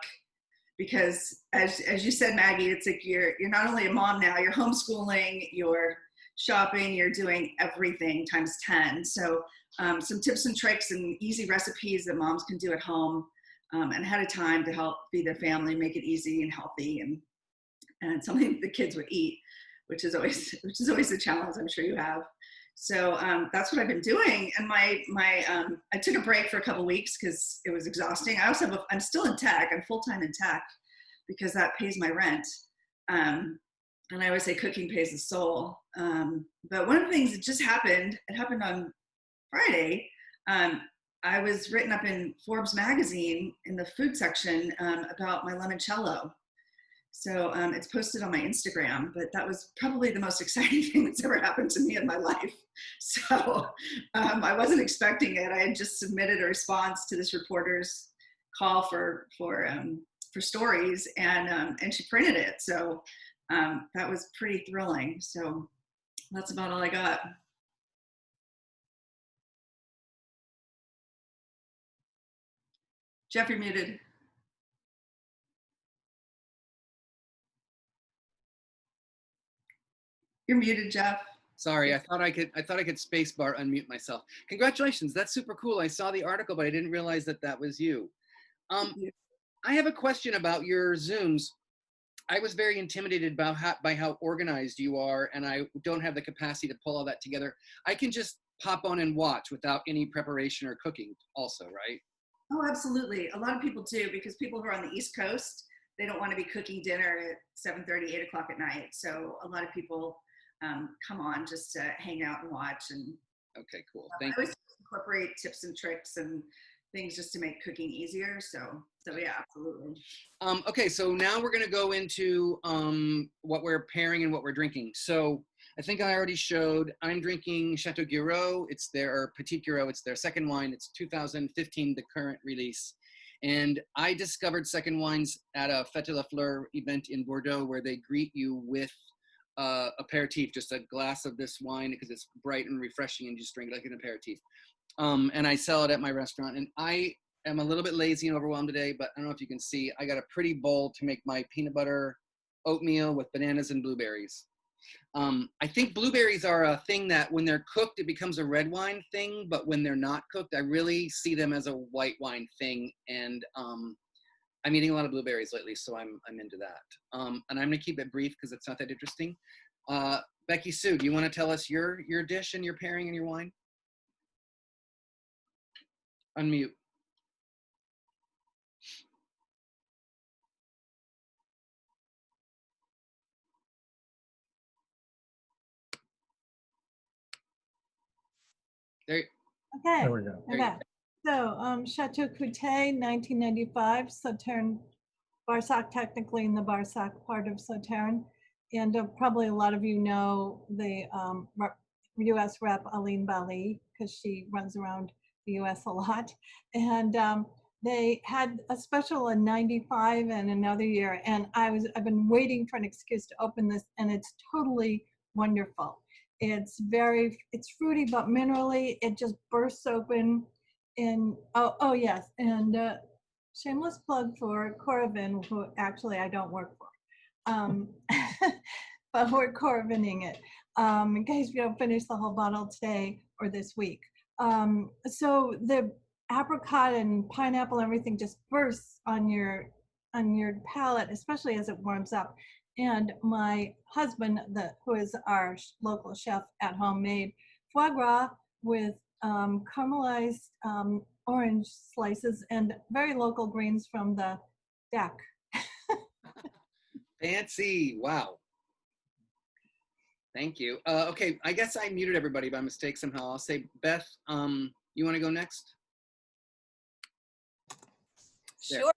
Speaker 16: Because as you said, Maggie, it's like you're not only a mom now, you're homeschooling, you're shopping, you're doing everything times 10. So some tips and tricks and easy recipes that moms can do at home and ahead of time to help feed their family, make it easy and healthy, and something the kids would eat, which is always a challenge, I'm sure you have. So that's what I've been doing. And I took a break for a couple weeks because it was exhausting. I also I'm still in tech. I'm full-time in tech because that pays my rent. And I always say cooking pays the soul. But one of the things that just happened, it happened on Friday. I was written up in Forbes magazine in the food section about my limoncello. So it's posted on my Instagram, but that was probably the most exciting thing that's ever happened to me in my life. So I wasn't expecting it. I had just submitted a response to this reporter's call for stories, and she printed it. So that was pretty thrilling. So that's about all I got. Jeff, you're muted. You're muted, Jeff.
Speaker 2: Sorry, I thought I could space bar unmute myself. Congratulations, that's super cool. I saw the article, but I didn't realize that was you. I have a question about your Zooms. I was very intimidated by how organized you are, and I don't have the capacity to pull all that together. I can just pop on and watch without any preparation or cooking also, right?
Speaker 16: Oh, absolutely. A lot of people do, because people who are on the East Coast, they don't want to be cooking dinner at 7:30, 8 o'clock at night. So a lot of people come on just to hang out and watch. And
Speaker 2: okay, cool.
Speaker 16: I always incorporate tips and tricks and things just to make cooking easier. So yeah, absolutely.
Speaker 2: Okay, so now we're gonna go into what we're pairing and what we're drinking. So I think I already showed, I'm drinking Chateau Guiraud. It's their Petit Guiraud. It's their second wine. It's 2015, the current release. And I discovered second wines at a Fête de la Fleur event in Bordeaux where they greet you with aperitif, just a glass of this wine because it's bright and refreshing and you just drink it like an aperitif. And I sell it at my restaurant. And I am a little bit lazy and overwhelmed today, but I don't know if you can see, I got a pretty bowl to make my peanut butter oatmeal with bananas and blueberries. I think blueberries are a thing that when they're cooked, it becomes a red wine thing, but when they're not cooked, I really see them as a white wine thing. And I'm eating a lot of blueberries lately, so I'm into that. And I'm gonna keep it brief because it's not that interesting. Becky Sue, do you want to tell us your dish and your pairing and your wine? Unmute.
Speaker 4: Okay.
Speaker 14: There we go.
Speaker 4: Okay. So Chateau Coutet, 1995, Sauternes, Barsac, technically in the Barsac part of Sauternes. And probably a lot of you know the US rep Aline Bali because she runs around the US a lot. And they had a special in 95 and another year. And I've been waiting for an excuse to open this, and it's totally wonderful. It's fruity but minerally. It just bursts open. And oh yes, and shameless plug for Coravin, who actually I don't work for, but we're Coravining it in case we don't finish the whole bottle today or this week. So the apricot and pineapple, everything just bursts on your palate, especially as it warms up. And my husband, who is our local chef at home, made foie gras with caramelized orange slices and very local greens from the deck.
Speaker 2: Fancy, wow. Thank you. Okay, I guess I muted everybody by mistake somehow. I'll say, Beth, you want to go next?
Speaker 3: There. Sure.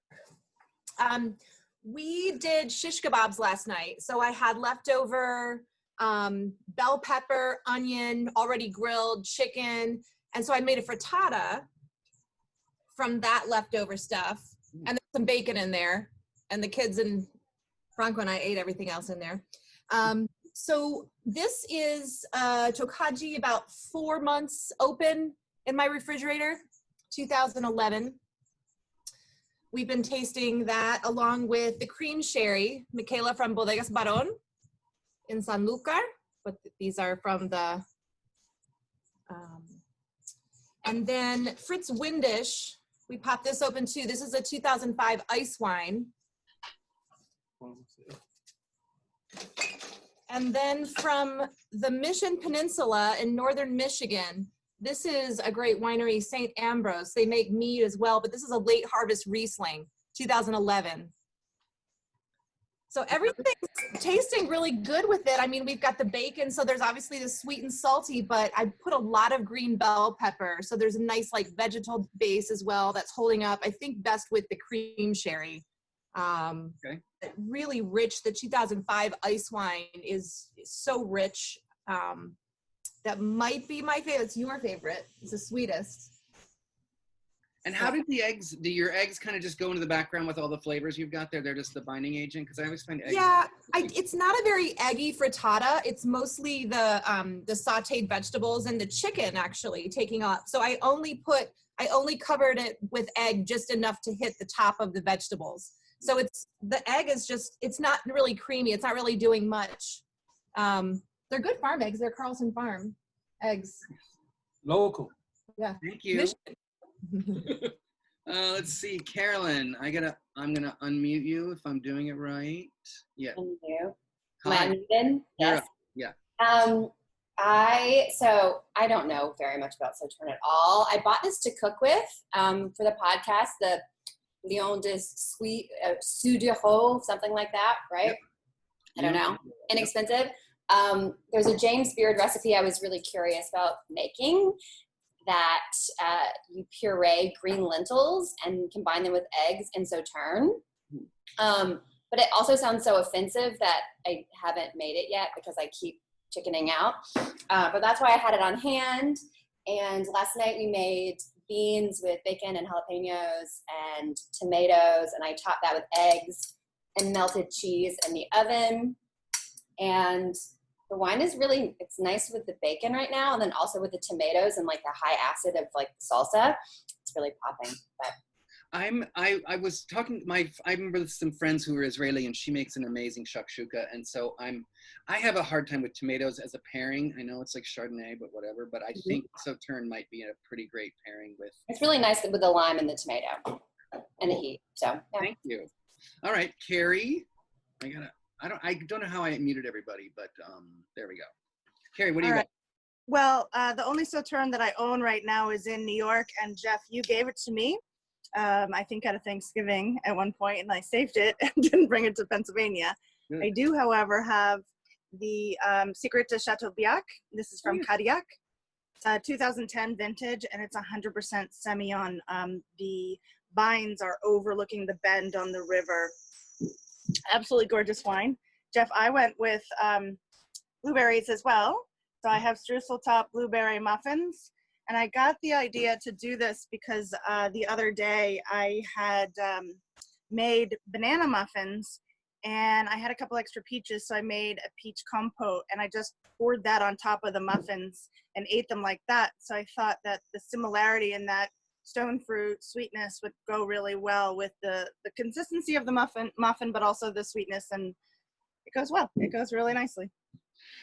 Speaker 3: We did shish kebabs last night. So I had leftover bell pepper, onion, already grilled chicken. And so I made a frittata from that leftover stuff. And there's some bacon in there. And the kids and Franco and I ate everything else in there. So this is Tokaji, about 4 months open in my refrigerator, 2011. We've been tasting that along with the cream sherry, Michaela from Bodegas Barón in Sanlúcar, but these are from the, and then Fritz Windisch, we popped this open too. This is a 2005 ice wine. And then from the Mission Peninsula in northern Michigan, this is a great winery, St. Ambrose. They make mead as well, but this is a late harvest Riesling, 2011. So everything's tasting really good with it. I mean, we've got the bacon, so there's obviously the sweet and salty, but I put a lot of green bell pepper. So there's a nice like vegetal base as well that's holding up, I think, best with the cream sherry. Okay. Really rich. The 2005 ice wine is so rich. That might be my favorite. It's your favorite. It's the sweetest.
Speaker 2: And how did do your eggs kind of just go into the background with all the flavors you've got there? They're just the binding agent? Because I always find eggs.
Speaker 3: Yeah, it's not a very eggy frittata. It's mostly the sauteed vegetables and the chicken actually taking off. So I only covered it with egg just enough to hit the top of the vegetables. So the egg is just, it's not really creamy. It's not really doing much. They're good farm eggs. They're Carlson Farm eggs.
Speaker 14: Local.
Speaker 3: Yeah.
Speaker 2: Thank you. Let's see, Carolyn. I'm gonna unmute you if I'm doing it right. Yeah.
Speaker 6: Thank you.
Speaker 2: Hi.
Speaker 6: Yes.
Speaker 2: Yeah.
Speaker 6: I don't know very much about Sauternes at all. I bought this to cook with for the podcast, the Lion de Sudereau, something like that, right? Yep. I don't know. Inexpensive. There's a James Beard recipe I was really curious about making. that you puree green lentils and combine them with eggs in sauterne. But it also sounds so offensive that I haven't made it yet because I keep chickening out. But that's why I had it on hand. And last night we made beans with bacon and jalapenos and tomatoes, and I topped that with eggs and melted cheese in the oven. And the wine is really, it's nice with the bacon right now, and then also with the tomatoes and like the high acid of like the salsa. It's really popping. But
Speaker 2: I was talking I remember some friends who are Israeli, and she makes an amazing shakshuka, and so I have a hard time with tomatoes as a pairing. I know it's like Chardonnay, but whatever. But I think sauterne might be a pretty great pairing with.
Speaker 6: It's really nice with the lime and the tomato and the heat. So yeah.
Speaker 2: Thank you. All right, Carrie. I don't know how I muted everybody, but there we go. Carrie, what do you got?
Speaker 7: Well, the only sauterne that I own right now is in New York, and Jeff, you gave it to me. I think at a Thanksgiving at one point, and I saved it and didn't bring it to Pennsylvania. I do, however, have the Secret de Chateaubriac. This is from Cadillac. It's a 2010 vintage, and it's 100% Semillon. The vines are overlooking the bend on the river. Absolutely gorgeous wine. Jeff, I went with blueberries as well. So I have streusel top blueberry muffins. And I got the idea to do this because the other day I had made banana muffins, and I had a couple extra peaches, so I made a peach compote, and I just poured that on top of the muffins and ate them like that. So I thought that the similarity in that stone fruit sweetness would go really well with the consistency of the muffin, but also the sweetness, and it goes well. It goes really nicely.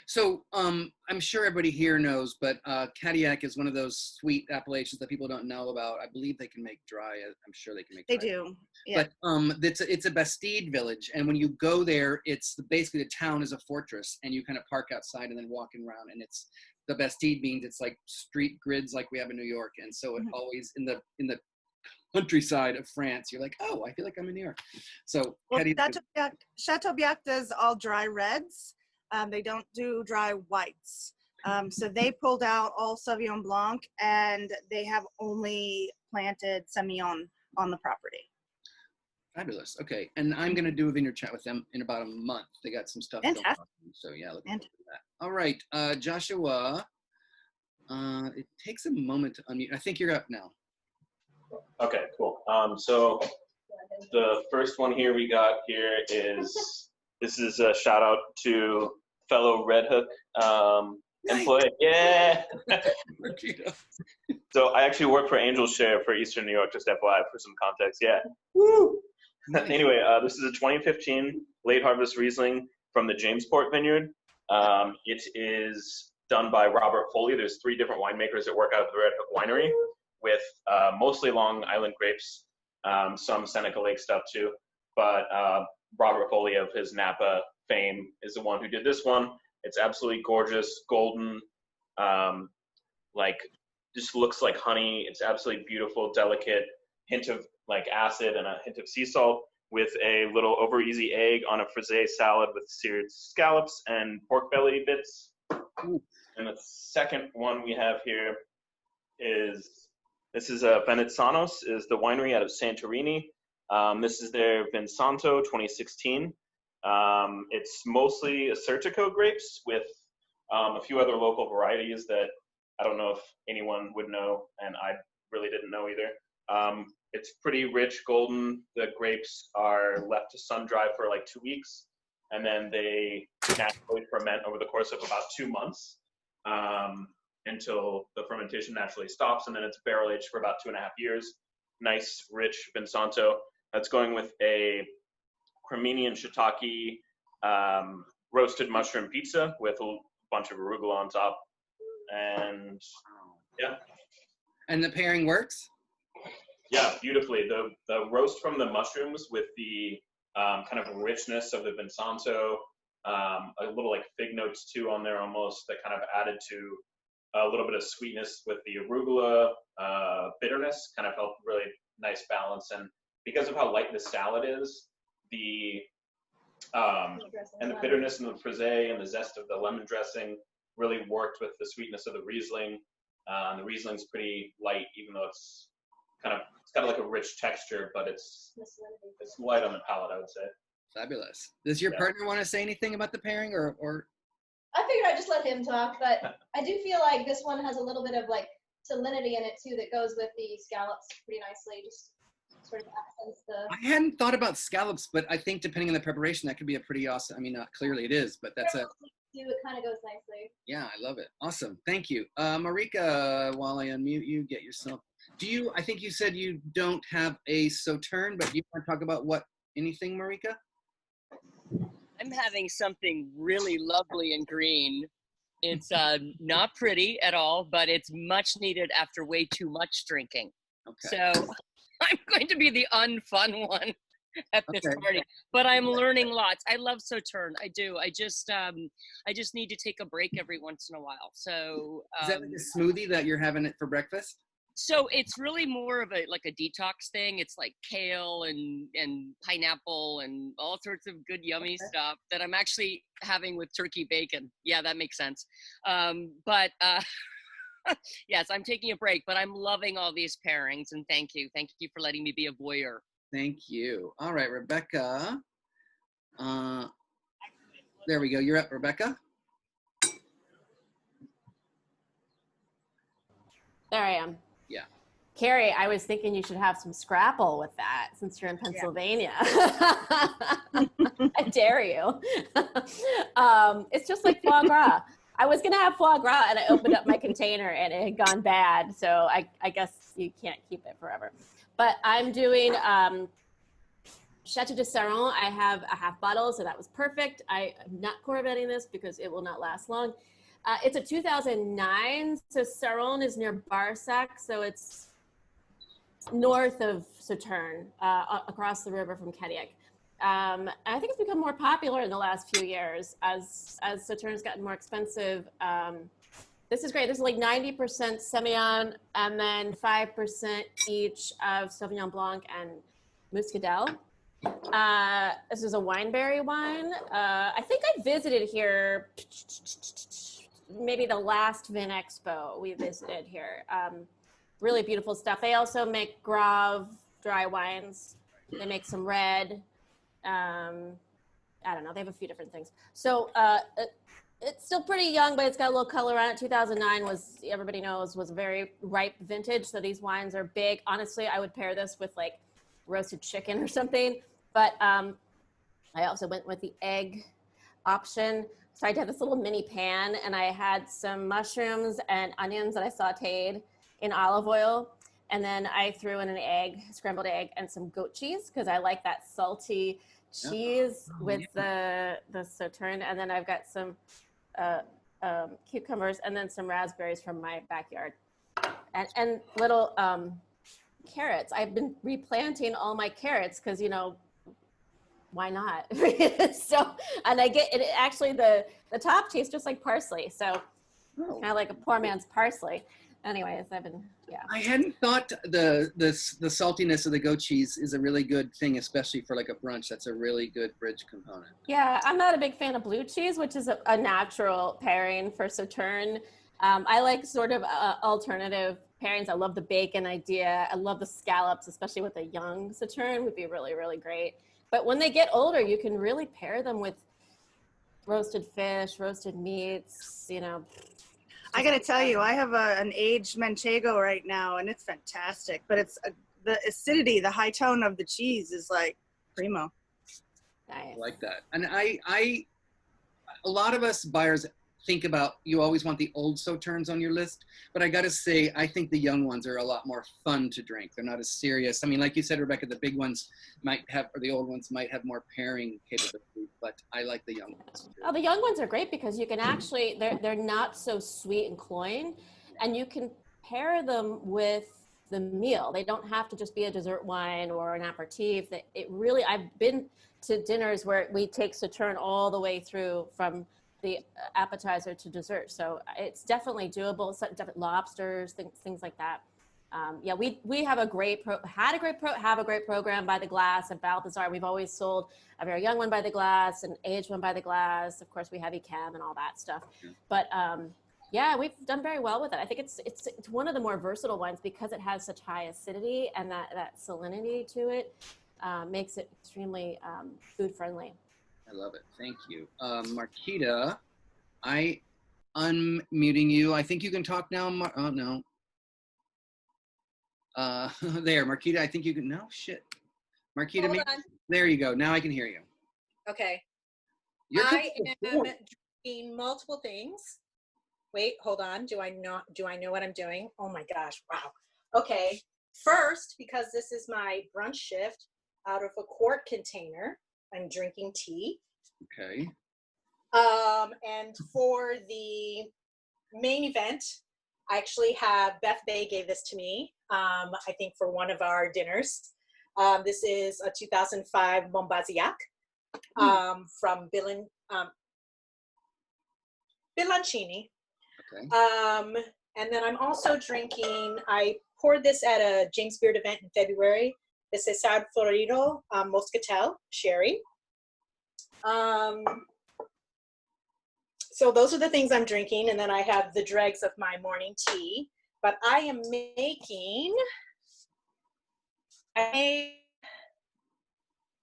Speaker 2: So I'm sure everybody here knows, but Cadillac is one of those sweet appellations that people don't know about. I believe they can make dry. I'm sure they can make dry.
Speaker 7: They do, yeah.
Speaker 2: But it's a Bastide village, and when you go there, it's basically the town is a fortress, and you kind of park outside and then walk around, and it's the Bastide means it's like street grids like we have in New York, and so it always in the countryside of France, you're like, oh, I feel like I'm in New York. So
Speaker 7: well, Chateaubriac does all dry reds. They don't do dry whites. So they pulled out all Sauvignon Blanc, and they have only planted Semillon on the property.
Speaker 2: Fabulous. Okay, and I'm going to do a vineyard chat with them in about a month. They got some stuff going on. So yeah, looking forward to that. All right, Joshua, it takes a moment to unmute. I think you're up now.
Speaker 5: Okay, cool. So the first one here we got here is, this is a shout out to fellow Red Hook employee. Yeah. So I actually work for Angel Share for Eastern New York, just FYI for some context. Yeah. Woo. Anyway, this is a 2015 late harvest Riesling from the Jamesport Vineyard. It is done by Robert Foley. There's 3 different winemakers that work out of the Red Hook Winery with mostly Long Island grapes, some Seneca Lake stuff too. But Robert Foley of his Napa fame is the one who did this one. It's absolutely gorgeous, golden, like just looks like honey. It's absolutely beautiful, delicate, hint of like acid and a hint of sea salt, with a little over easy egg on a frisee salad with seared scallops and pork belly bits. Ooh. And the second one we have here is, this is Venezzanos, is the winery out of Santorini. This is their Vinsanto 2016. It's mostly Acertico grapes with a few other local varieties that I don't know if anyone would know, and I really didn't know either. It's pretty rich, golden. The grapes are left to sun dry for like 2 weeks, and then they naturally ferment over the course of about 2 months until the fermentation naturally stops, and then it's barrel aged for about 2.5 years. Nice, rich Vinsanto. That's going with a cremini and shiitake roasted mushroom pizza with a bunch of arugula on top. And yeah.
Speaker 2: And the pairing works?
Speaker 5: Yeah, beautifully. The roast from the mushrooms with the kind of richness of the Vinsanto, a little like fig notes too on there almost, that kind of added to a little bit of sweetness with the arugula, bitterness, kind of helped really nice balance. And because of how light the salad is, the and the bitterness and the frisee and the zest of the lemon dressing really worked with the sweetness of the Riesling. The Riesling's pretty light, even though it's got like a rich texture, but it's light on the palate, I would say.
Speaker 2: Fabulous. Does your partner want to say anything about the pairing, or?
Speaker 8: I figured I'd just let him talk, but I do feel like this one has a little bit of like salinity in it too that goes with the scallops pretty nicely. Just sort of accents the.
Speaker 2: I hadn't thought about scallops, but I think depending on the preparation, that could be a pretty awesome. I mean, clearly it is, but that's a.
Speaker 8: It kind of goes nicely.
Speaker 2: Yeah, I love it. Awesome. Thank you. Marika, while I unmute you, get yourself. I think you said you don't have a sauterne, but you want to talk about anything, Marika?
Speaker 9: I'm having something really lovely and green. It's not pretty at all, but it's much needed after way too much drinking. Okay. So I'm going to be the unfun one at this party, but I'm learning lots. I love sauterne. I do. I just need to take a break every once in a while. So
Speaker 2: is that like a smoothie that you're having it for breakfast?
Speaker 9: So it's really more of a detox thing. It's like kale and pineapple and all sorts of good yummy stuff that I'm actually having with turkey bacon. Yeah, that makes sense. Yes, I'm taking a break, but I'm loving all these pairings, and thank you for letting me be a voyeur.
Speaker 2: Thank you. All right, Rebecca. There we go. You're up, Rebecca.
Speaker 10: There I am.
Speaker 2: Yeah.
Speaker 10: Carrie, I was thinking you should have some scrapple with that since you're in Pennsylvania. I dare you. It's just like foie gras. I was going to have foie gras and I opened up my container and it had gone bad. So I guess you can't keep it forever. But I'm doing Chateau de Saron. I have a half bottle, so that was perfect. I'm not corvetting this because it will not last long. It's a 2009, so Saron is near Barsac, so it's north of Sauternes, across the river from Kediak. I think it's become more popular in the last few years as Sauternes gotten more expensive. This is great. This is like 90% Semillon and then 5% each of Sauvignon Blanc and Muscadel. This is a wineberry wine. I think I visited here maybe the last Vin Expo we visited here. Really beautiful stuff. They also make Grave dry wines. They make some red. I don't know. They have a few different things. So it's still pretty young, but it's got a little color on it. 2009 was, everybody knows, was a very ripe vintage. So these wines are big. Honestly, I would pair this with like roasted chicken or something. But I also went with the egg option. So I had this little mini pan and I had some mushrooms and onions that I sauteed in olive oil. And then I threw in an egg, scrambled egg, and some goat cheese because I like that salty cheese with the sauterne. And then I've got some cucumbers and then some raspberries from my backyard. And little carrots. I've been replanting all my carrots because, you know, why not? So, and I get it, actually the top tastes just like parsley. So kind of like a poor man's parsley. Anyways,
Speaker 2: I hadn't thought the saltiness of the goat cheese is a really good thing, especially for like a brunch. That's a really good bridge component.
Speaker 10: Yeah, I'm not a big fan of blue cheese, which is a natural pairing for sauterne. I like sort of alternative pairings. I love the bacon idea. I love the scallops, especially with a young sauterne would be really, really great. But when they get older, you can really pair them with roasted fish, roasted meats, you know.
Speaker 7: I got to tell you, I have an aged Manchego right now, and it's fantastic. But it's the acidity, the high tone of the cheese is like primo.
Speaker 2: I like that. And a lot of us buyers think about, you always want the old sauternes on your list, but I got to say, I think the young ones are a lot more fun to drink. They're not as serious. I mean, like you said, Rebecca, the big ones might have, or the old ones might have more pairing capability, but I like the young ones too.
Speaker 10: Oh, the young ones are great because you can actually, they're not so sweet and cloying, and you can pair them with the meal. They don't have to just be a dessert wine or an aperitif. I've been to dinners where we take sauterne all the way through from the appetizer to dessert. So it's definitely doable. Lobsters, things like that. Yeah, we have have a great program by the glass at Balthazar. We've always sold a very young one by the glass, an aged one by the glass. Of course, we have ECAM and all that stuff. But Yeah, we've done very well with it. I think it's one of the more versatile wines because it has such high acidity and that salinity to it makes it extremely food friendly.
Speaker 2: I love it. Thank you. Marquita, I unmuting you. I think you can talk now. Oh, no. There, Marquita, I think you can. No, shit. Marquita,
Speaker 3: Hold on.
Speaker 2: there you go. Now I can hear you.
Speaker 3: Okay.
Speaker 2: You're
Speaker 3: I am drinking multiple things. Wait, hold on. Do I know what I'm doing? Oh my gosh, wow. Okay, first, because this is my brunch shift, out of a quart container, I'm drinking tea.
Speaker 2: Okay.
Speaker 3: And for the main event, I actually have, Beth Bay gave this to me, I think for one of our dinners. This is a 2005 Mombaziac from Bilancini.
Speaker 2: Okay.
Speaker 3: And then I'm also drinking, I poured this at a James Beard event in February. This is Cesar Florido Moscatel Sherry. So those are the things I'm drinking. And then I have the dregs of my morning tea. But I am making, I made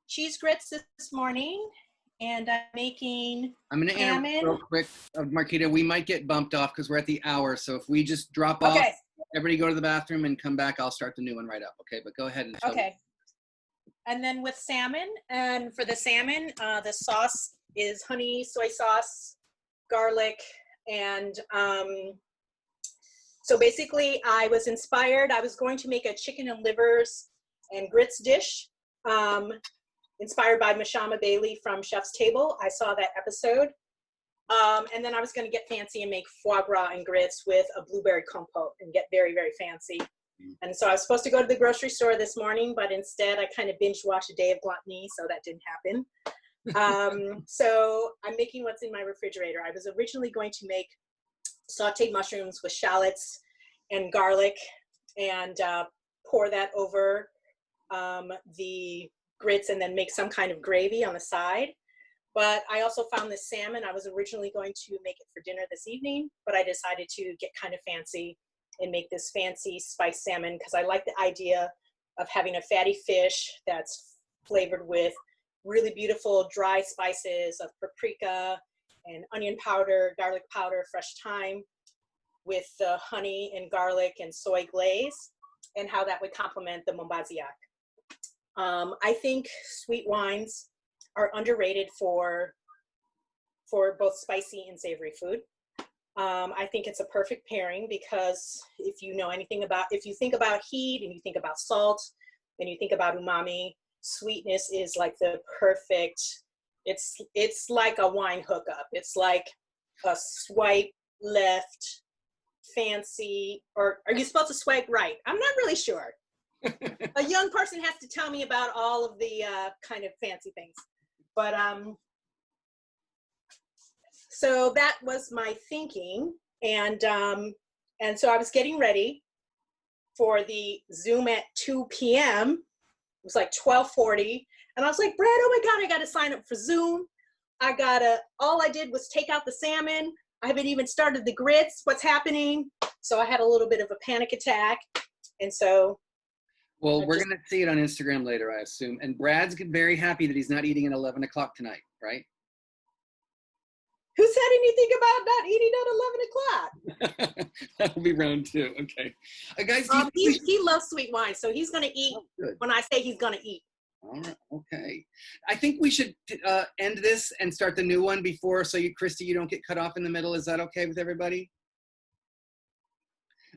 Speaker 3: cheese grits this morning. And I'm making
Speaker 2: I'm going to interrupt real quick, Marquita. We might get bumped off because we're at the hour. So if we just drop off, everybody go to the bathroom and come back. I'll start the new one right up. Okay, but go ahead and tell me.
Speaker 3: And then with salmon, and for the salmon, the sauce is honey, soy sauce, garlic, and so basically I was inspired. I was going to make a chicken and livers and grits dish. Inspired by Mashama Bailey from Chef's Table. I saw that episode. And then I was going to get fancy and make foie gras and grits with a blueberry compote and get very, very fancy. And so I was supposed to go to the grocery store this morning, but instead I kind of binge watched A Day of Gluttony, so that didn't happen. So I'm making what's in my refrigerator. I was originally going to make sauteed mushrooms with shallots and garlic and pour that over the grits and then make some kind of gravy on the side. But I also found this salmon. I was originally going to make it for dinner this evening, but I decided to get kind of fancy and make this fancy spiced salmon because I like the idea of having a fatty fish that's flavored with really beautiful dry spices of paprika and onion powder, garlic powder, fresh thyme with the honey and garlic and soy glaze, and how that would complement the Mombaziac. I think sweet wines are underrated for both spicy and savory food. I think it's a perfect pairing because if you know anything about, if you think about heat and you think about salt and you think about umami, sweetness is like the perfect, it's like a wine hookup. It's like a swipe left, fancy, or are you supposed to swipe right? I'm not really sure. A young person has to tell me about all of the kind of fancy things. But so that was my thinking. And so I was getting ready for the Zoom at 2 p.m. It was like 12:40. And I was like, Brad, oh my God, I got to sign up for Zoom. All I did was take out the salmon. I haven't even started the grits. What's happening? So I had a little bit of a panic attack. And so.
Speaker 2: Well, we're going to see it on Instagram later, I assume. And Brad's very happy that he's not eating at 11 o'clock tonight, right?
Speaker 3: Who said anything about not eating at 11 o'clock?
Speaker 2: That'll be round two. Okay. Guys,
Speaker 3: he loves sweet wine, so he's going to eat when I say he's going to eat.
Speaker 2: All right. Okay. I think we should end this and start the new one before, so Christy, you don't get cut off in the middle. Is that okay with everybody?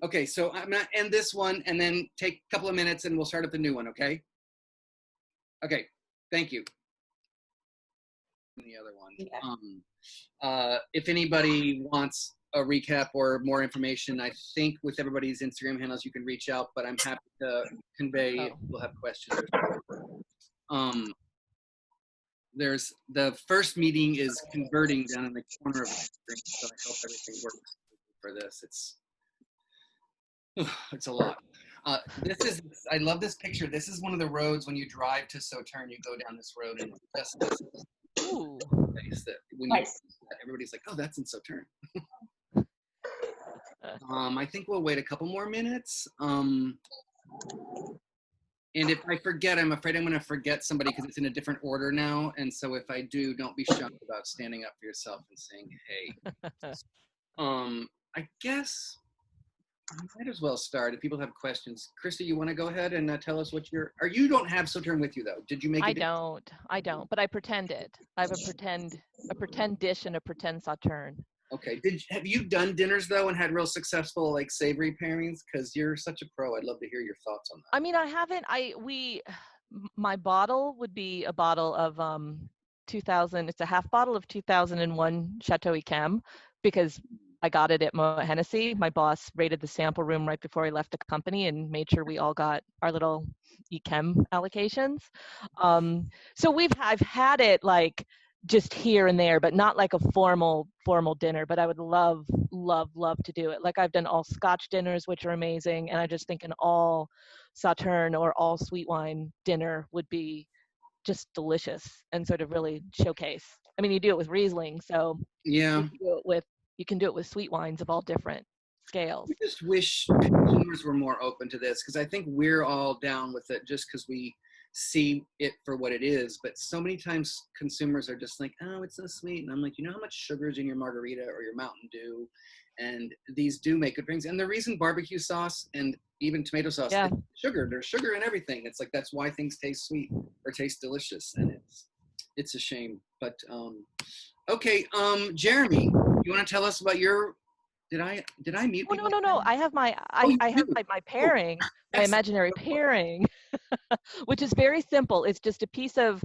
Speaker 2: Okay, so I'm going to end this one and then take a couple of minutes and we'll start up the new one, okay? Okay, thank you. The other one. Yeah. If anybody wants a recap or more information, I think with everybody's Instagram handles you can reach out, but I'm happy to convey if we'll have questions. There's the first meeting is converting down in the corner of the screen, so I hope everything works for this. It's a lot. I love this picture. This is one of the roads when you drive to Sauternes, you go down this road and just this place that when nice. Everybody's like, oh, that's in Sauternes. I think we'll wait a couple more minutes. And if I forget, I'm afraid I'm going to forget somebody because it's in a different order now. And so if I do, don't be shy about standing up for yourself and saying, hey. I guess I might as well start if people have questions. Krista, you want to go ahead and tell us what or you don't have Sauterne with you though. Did you make it?
Speaker 13: I don't, but I pretended. I have a pretend dish and a pretend Sauterne.
Speaker 2: Okay. Have you done dinners though and had real successful like savory pairings? Because you're such a pro. I'd love to hear your thoughts on that.
Speaker 13: I mean, I haven't. My bottle would be a bottle of 2000. It's a half bottle of 2001 Chateau Yquem because I got it at Moet Hennessy. My boss raided the sample room right before I left the company and made sure we all got our little Yquem allocations. So I've had it like just here and there, but not like a formal dinner. But I would love to do it. Like I've done all Scotch dinners, which are amazing, and I just think an all Sauterne or all sweet wine dinner would be just delicious and sort of really showcase. I mean, you do it with Riesling, so
Speaker 2: yeah,
Speaker 13: you can do it with sweet wines of all different scales.
Speaker 2: I just wish consumers were more open to this because I think we're all down with it just because we see it for what it is. But so many times consumers are just like, oh, it's so sweet. And I'm like, you know how much sugar is in your margarita or your Mountain Dew? And these do make good drinks. And the reason barbecue sauce and even tomato sauce, is sugar, there's sugar in everything. It's like, that's why things taste sweet or taste delicious. And it's a shame. But okay, Jeremy, you want to tell us about your, did I mute people?
Speaker 13: No. I have my my pairing, my imaginary pairing, which is very simple. It's just a piece of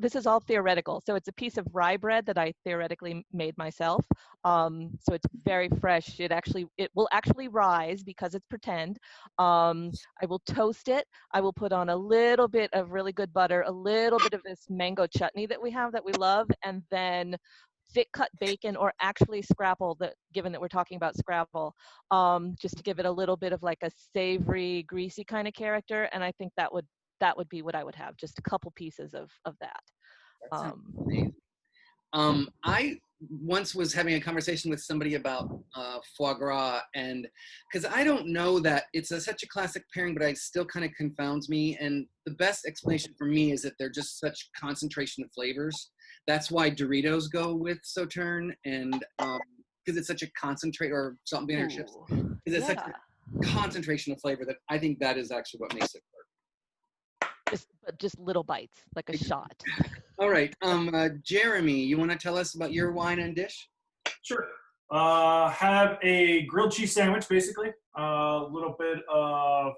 Speaker 13: this is all theoretical. So it's a piece of rye bread that I theoretically made myself. So it's very fresh. It will actually rise because it's pretend. I will toast it. I will put on a little bit of really good butter, a little bit of this mango chutney that we have that we love, and then thick cut bacon or actually scrapple, given that we're talking about scrapple, just to give it a little bit of like a savory, greasy kind of character. And I think that would be what I would have, just a couple pieces of that.
Speaker 2: I once was having a conversation with somebody about foie gras, and because I don't know that it's such a classic pairing, but it still kind of confounds me. And the best explanation for me is that they're just such concentration of flavors. That's why Doritos go with Sauterne, and because it's such a concentrate, or salt and vinegar chips, because it's such a concentration of flavor that I think that is actually what makes it work.
Speaker 13: Just little bites, like a shot.
Speaker 2: All right, Jeremy, you want to tell us about your wine and dish?
Speaker 11: Sure. Have a grilled cheese sandwich, basically. A little bit of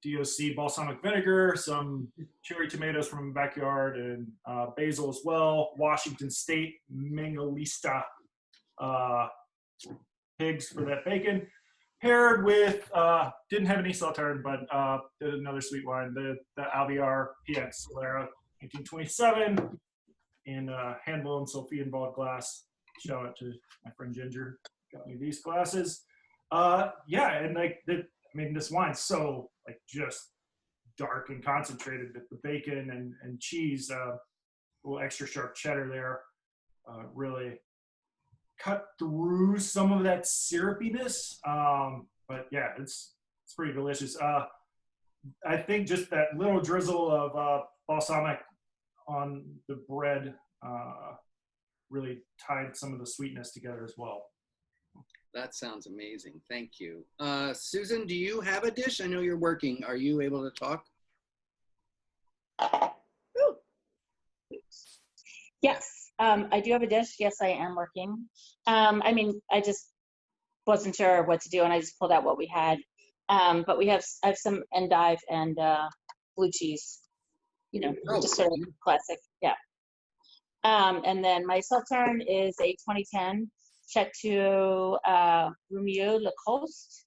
Speaker 11: DOC balsamic vinegar, some cherry tomatoes from the backyard, and basil as well. Washington State Mangolista pigs for that bacon. Paired with, didn't have any Sauterne, but did another sweet wine, the Alvear PX Solera 1927 in hand-blown Sophienwald glass. Shout out to my friend Ginger, got me these glasses. Yeah, and like this wine's so like just dark and concentrated with the bacon and cheese, a little extra sharp cheddar there, really cut through some of that syrupiness. But yeah, it's pretty delicious. I think just that little drizzle of balsamic on the bread really tied some of the sweetness together as well.
Speaker 2: That sounds amazing. Thank you. Susan, do you have a dish? I know you're working. Are you able to talk?
Speaker 1: Yes, I do have a dish. Yes, I am working. I mean, I just wasn't sure what to do, and I just pulled out what we had. But I have some endive and blue cheese, just sort of classic. Yeah. And then my Sauterne is a 2010 Chateau Roumieux Lacoste.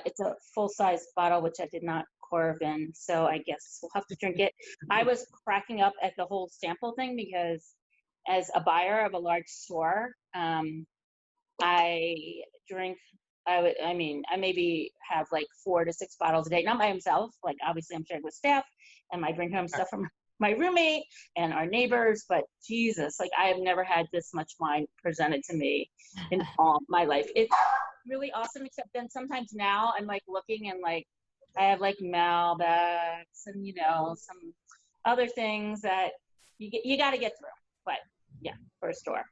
Speaker 1: It's a full-size bottle, which I did not carve in, so I guess we'll have to drink it. I was cracking up at the whole sample thing because as a buyer of a large store, I maybe have like 4 to 6 bottles a day, not by myself. Like obviously I'm sharing with staff and I bring home stuff from my roommate and our neighbors, but Jesus, like I have never had this much wine presented to me in all my life. It's really awesome, except then sometimes now I'm like looking and like I have like Malbecs and, you know, some other things that you got to get through. But yeah, for a store.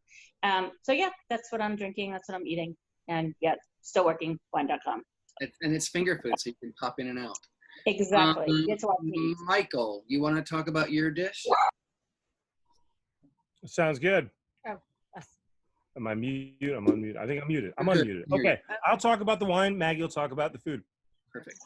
Speaker 1: So yeah, that's what I'm drinking. That's what I'm eating. And yeah, still working, wine.com.
Speaker 2: And it's finger food, so you can pop in and out.
Speaker 1: Exactly. It's what
Speaker 2: Michael, you want to talk about your dish?
Speaker 14: Sounds good.
Speaker 15: Oh, yes.
Speaker 14: Am I muted? I'm unmuted. I think I'm muted. I'm unmuted. Okay. I'll talk about the wine. Maggie will talk about the food.
Speaker 2: Perfect.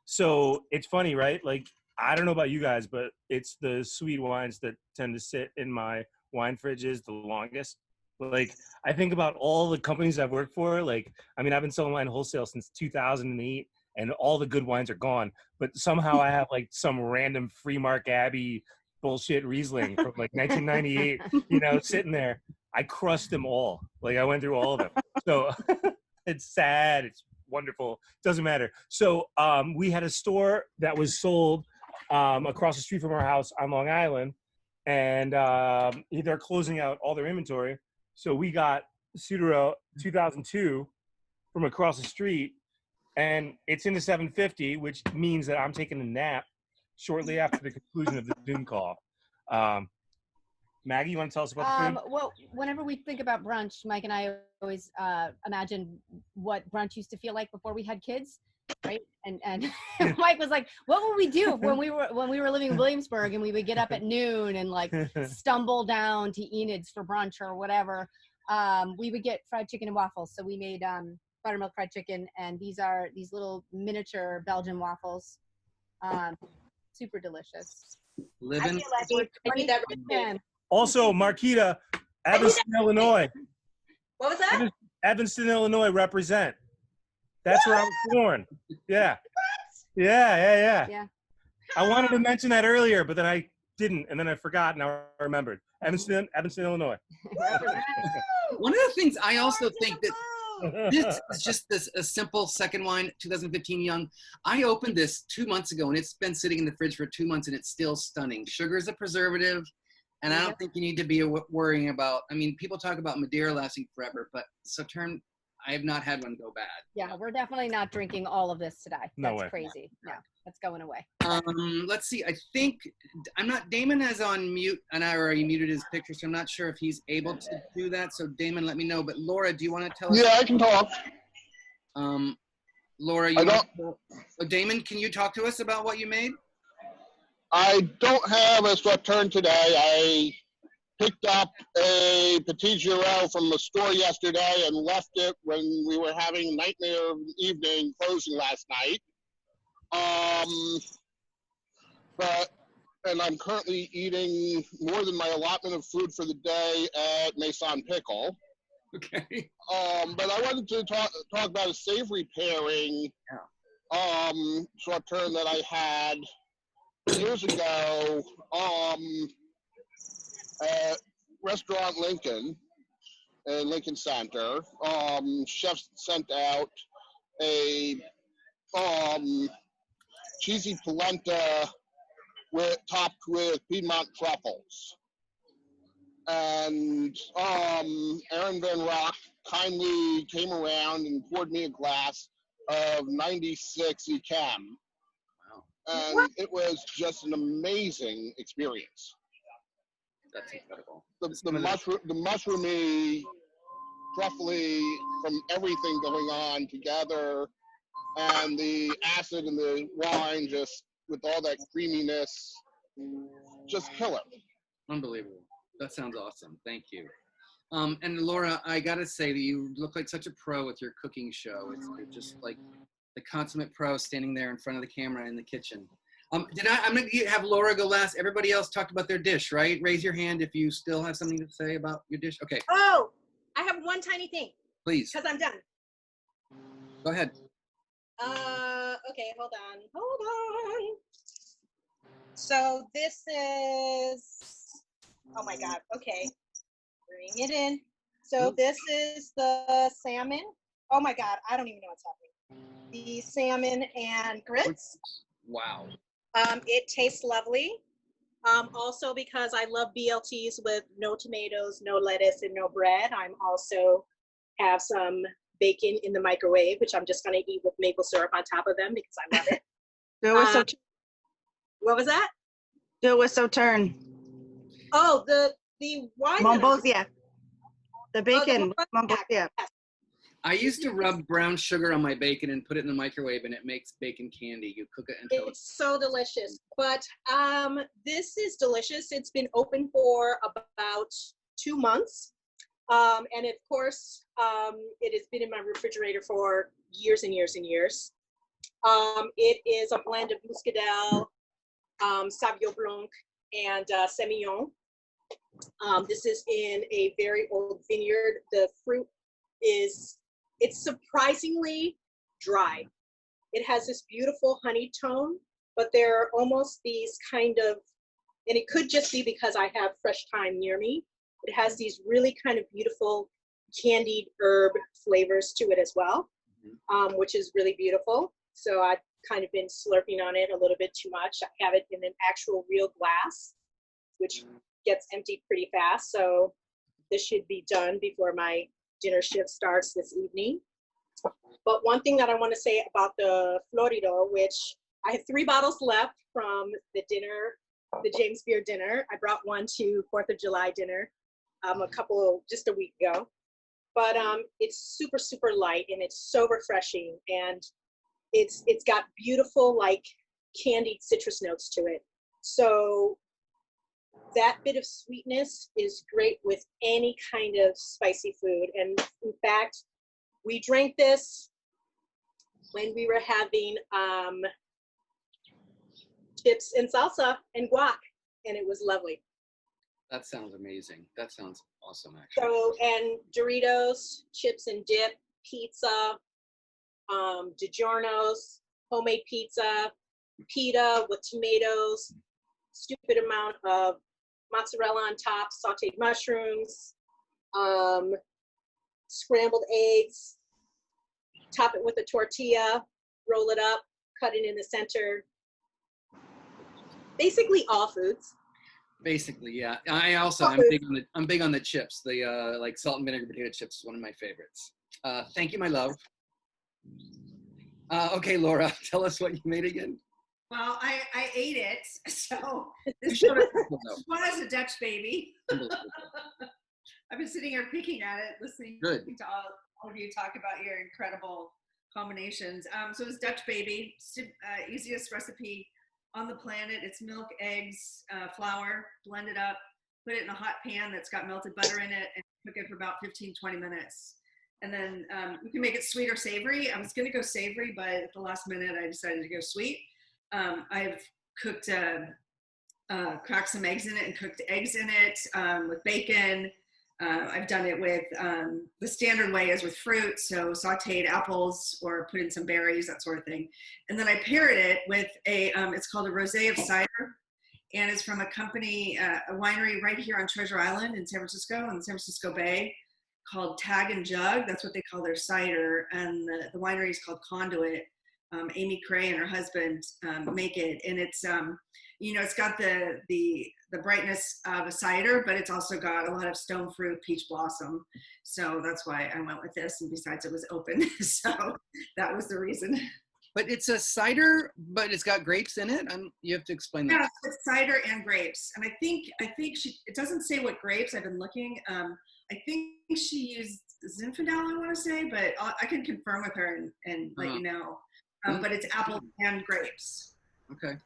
Speaker 14: So it's funny, right? Like, I don't know about you guys, but it's the sweet wines that tend to sit in my wine fridges the longest. Like, I think about all the companies I've worked for. Like, I mean, I've been selling wine wholesale since 2008, and all the good wines are gone. But somehow I have like some random Free Mark Abbey bullshit Riesling from like 1998, you know, sitting there. I crushed them all. Like, I went through all of them. So it's sad. It's wonderful. Doesn't matter. So we had a store that was sold across the street from our house on Long Island, and they're closing out all their inventory. So we got Sudero 2002 from across the street, and it's in the 750, which means that I'm taking a nap shortly after the conclusion of the Zoom call. Maggie, you want to tell us about the food?
Speaker 15: Well, whenever we think about brunch, Mike and I always imagine what brunch used to feel like before we had kids, right? And Mike was like, "What would we do when we were living in Williamsburg and we would get up at noon and like stumble down to Enid's for brunch or whatever? We would get fried chicken and waffles. So we made buttermilk fried chicken, and these are these little miniature Belgian waffles, super delicious.
Speaker 2: Living.
Speaker 14: Also, Marquita, Evanston, Illinois.
Speaker 8: What was that?
Speaker 14: Evanston, Illinois, represent. That's where I was born. Yeah. Yeah. I wanted to mention that earlier, but then I didn't, and then I forgot. Now I remembered. Evanston, Illinois.
Speaker 2: One of the things I also think that this is just a simple second wine, 2015 young. I opened this 2 months ago, and it's been sitting in the fridge for 2 months, and it's still stunning. Sugar is a preservative. And I don't think you need to be worrying about, I mean, people talk about Madeira lasting forever, but Sauternes, I have not had one go bad.
Speaker 15: Yeah, we're definitely not drinking all of this today.
Speaker 14: No
Speaker 15: That's
Speaker 14: way.
Speaker 15: Crazy. No, that's going away.
Speaker 2: Let's see. I think, Damon is on mute, and I already muted his picture, so I'm not sure if he's able to do that. So Damon, let me know. But Laura, do you want to tell us?
Speaker 12: Yeah, I can talk.
Speaker 2: Laura, Damon, can you talk to us about what you made?
Speaker 12: I don't have a Sauternes today. I picked up a Petit Giraud from the store yesterday and left it when we were having Nightmare Evening closing last night. And I'm currently eating more than my allotment of food for the day at Maison Pickle.
Speaker 2: Okay.
Speaker 12: But I wanted to talk about a savory pairing Sauternes that I had years ago at Restaurant Lincoln in Lincoln Center. Chefs sent out a cheesy polenta topped with Piedmont truffles. And Aaron Van Rock kindly came around and poured me a glass of 96 Ecam. And it was just an amazing experience.
Speaker 2: That's incredible.
Speaker 12: The mushroomy, truffly, from everything going on together, and the acid in the wine, just with all that creaminess, just killer.
Speaker 2: Unbelievable. That sounds awesome. Thank you. And Laura, I gotta say that you look like such a pro with your cooking show. You're just like the consummate pro standing there in front of the camera in the kitchen. I'm gonna have Laura go last. Everybody else talked about their dish, right? Raise your hand if you still have something to say about your dish. Okay.
Speaker 17: Oh, I have one tiny thing.
Speaker 2: Please.
Speaker 17: Because I'm done.
Speaker 2: Go ahead.
Speaker 17: Okay, hold on. So this is, oh my God, okay. Bring it in. So this is the salmon. Oh my God, I don't even know what's happening. The salmon and grits.
Speaker 2: Wow.
Speaker 17: It tastes lovely. Also, because I love BLTs with no tomatoes, no lettuce, and no bread, I'm also have some bacon in the microwave, which I'm just going to eat with maple syrup on top of them because I love it.
Speaker 7: Do it
Speaker 17: What was that?
Speaker 7: Do it sauterne.
Speaker 17: Oh, the wine.
Speaker 7: Mombosia. The bacon.
Speaker 17: Oh,
Speaker 7: Mombosia.
Speaker 2: I used to rub brown sugar on my bacon and put it in the microwave, and it makes bacon candy. You cook it until
Speaker 17: it's so delicious. But this is delicious. It's been open for about 2 months. And of course, it has been in my refrigerator for years and years and years. It is a blend of Muscadel, Sauvignon Blanc, and Semillon. This is in a very old vineyard. The fruit it's surprisingly dry. It has this beautiful honey tone, but there are almost these kind of, and it could just be because I have fresh thyme near me. It has these really kind of beautiful candied herb flavors to it as well, which is really beautiful. So I've kind of been slurping on it a little bit too much. I have it in an actual real glass, which gets emptied pretty fast. So this should be done before my dinner shift starts this evening. But one thing that I want to say about the Florido, which I have 3 bottles left from the dinner, the James Beard dinner. I brought one to 4th of July dinner just a week ago. But it's super, super light and it's so refreshing, and it's got beautiful like candied citrus notes to it. So that bit of sweetness is great with any kind of spicy food. And in fact, we drank this when we were having chips and salsa and guac, and it was lovely.
Speaker 2: That sounds amazing. That sounds awesome, actually.
Speaker 17: So, and Doritos, chips and dip, pizza, DiGiorno's, homemade pizza, pita with tomatoes, stupid amount of mozzarella on top, sauteed mushrooms, scrambled eggs, top it with a tortilla, roll it up, cut it in the center. Basically all foods.
Speaker 2: Basically, yeah. I'm big on the chips. The like salt and vinegar potato chips is one of my favorites. Thank you, my love. Okay, Laura, tell us what you made again.
Speaker 16: Well, I ate it, so this was a Dutch baby. I've been sitting here picking at it, listening to all of you talk about your incredible combinations. So it's Dutch baby, easiest recipe on the planet. It's milk, eggs, flour, blend it up, put it in a hot pan that's got melted butter in it, and cook it for about 15-20 minutes. And then you can make it sweet or savory. I was going to go savory, but at the last minute, I decided to go sweet. I've cooked, cracked some eggs in it and cooked eggs in it with bacon. I've done it with, the standard way is with fruit, so sauteed apples or put in some berries, that sort of thing. And then I paired it with it's called a rosé of cider, and it's from a company, a winery right here on Treasure Island in San Francisco, in the San Francisco Bay, called Tag and Jug. That's what they call their cider, and the winery is called Conduit. Amy Cray and her husband make it, and it's it's got the brightness of a cider, but it's also got a lot of stone fruit, peach blossom. So that's why I went with this. And besides, it was open, so that was the reason.
Speaker 2: But it's a cider, but it's got grapes in it. You have to explain that.
Speaker 16: Yeah, it's cider and grapes, and I think it doesn't say what grapes. I've been looking. I think she used Zinfandel, I want to say, but I can confirm with her and let you know. But it's apples and grapes.
Speaker 2: Okay.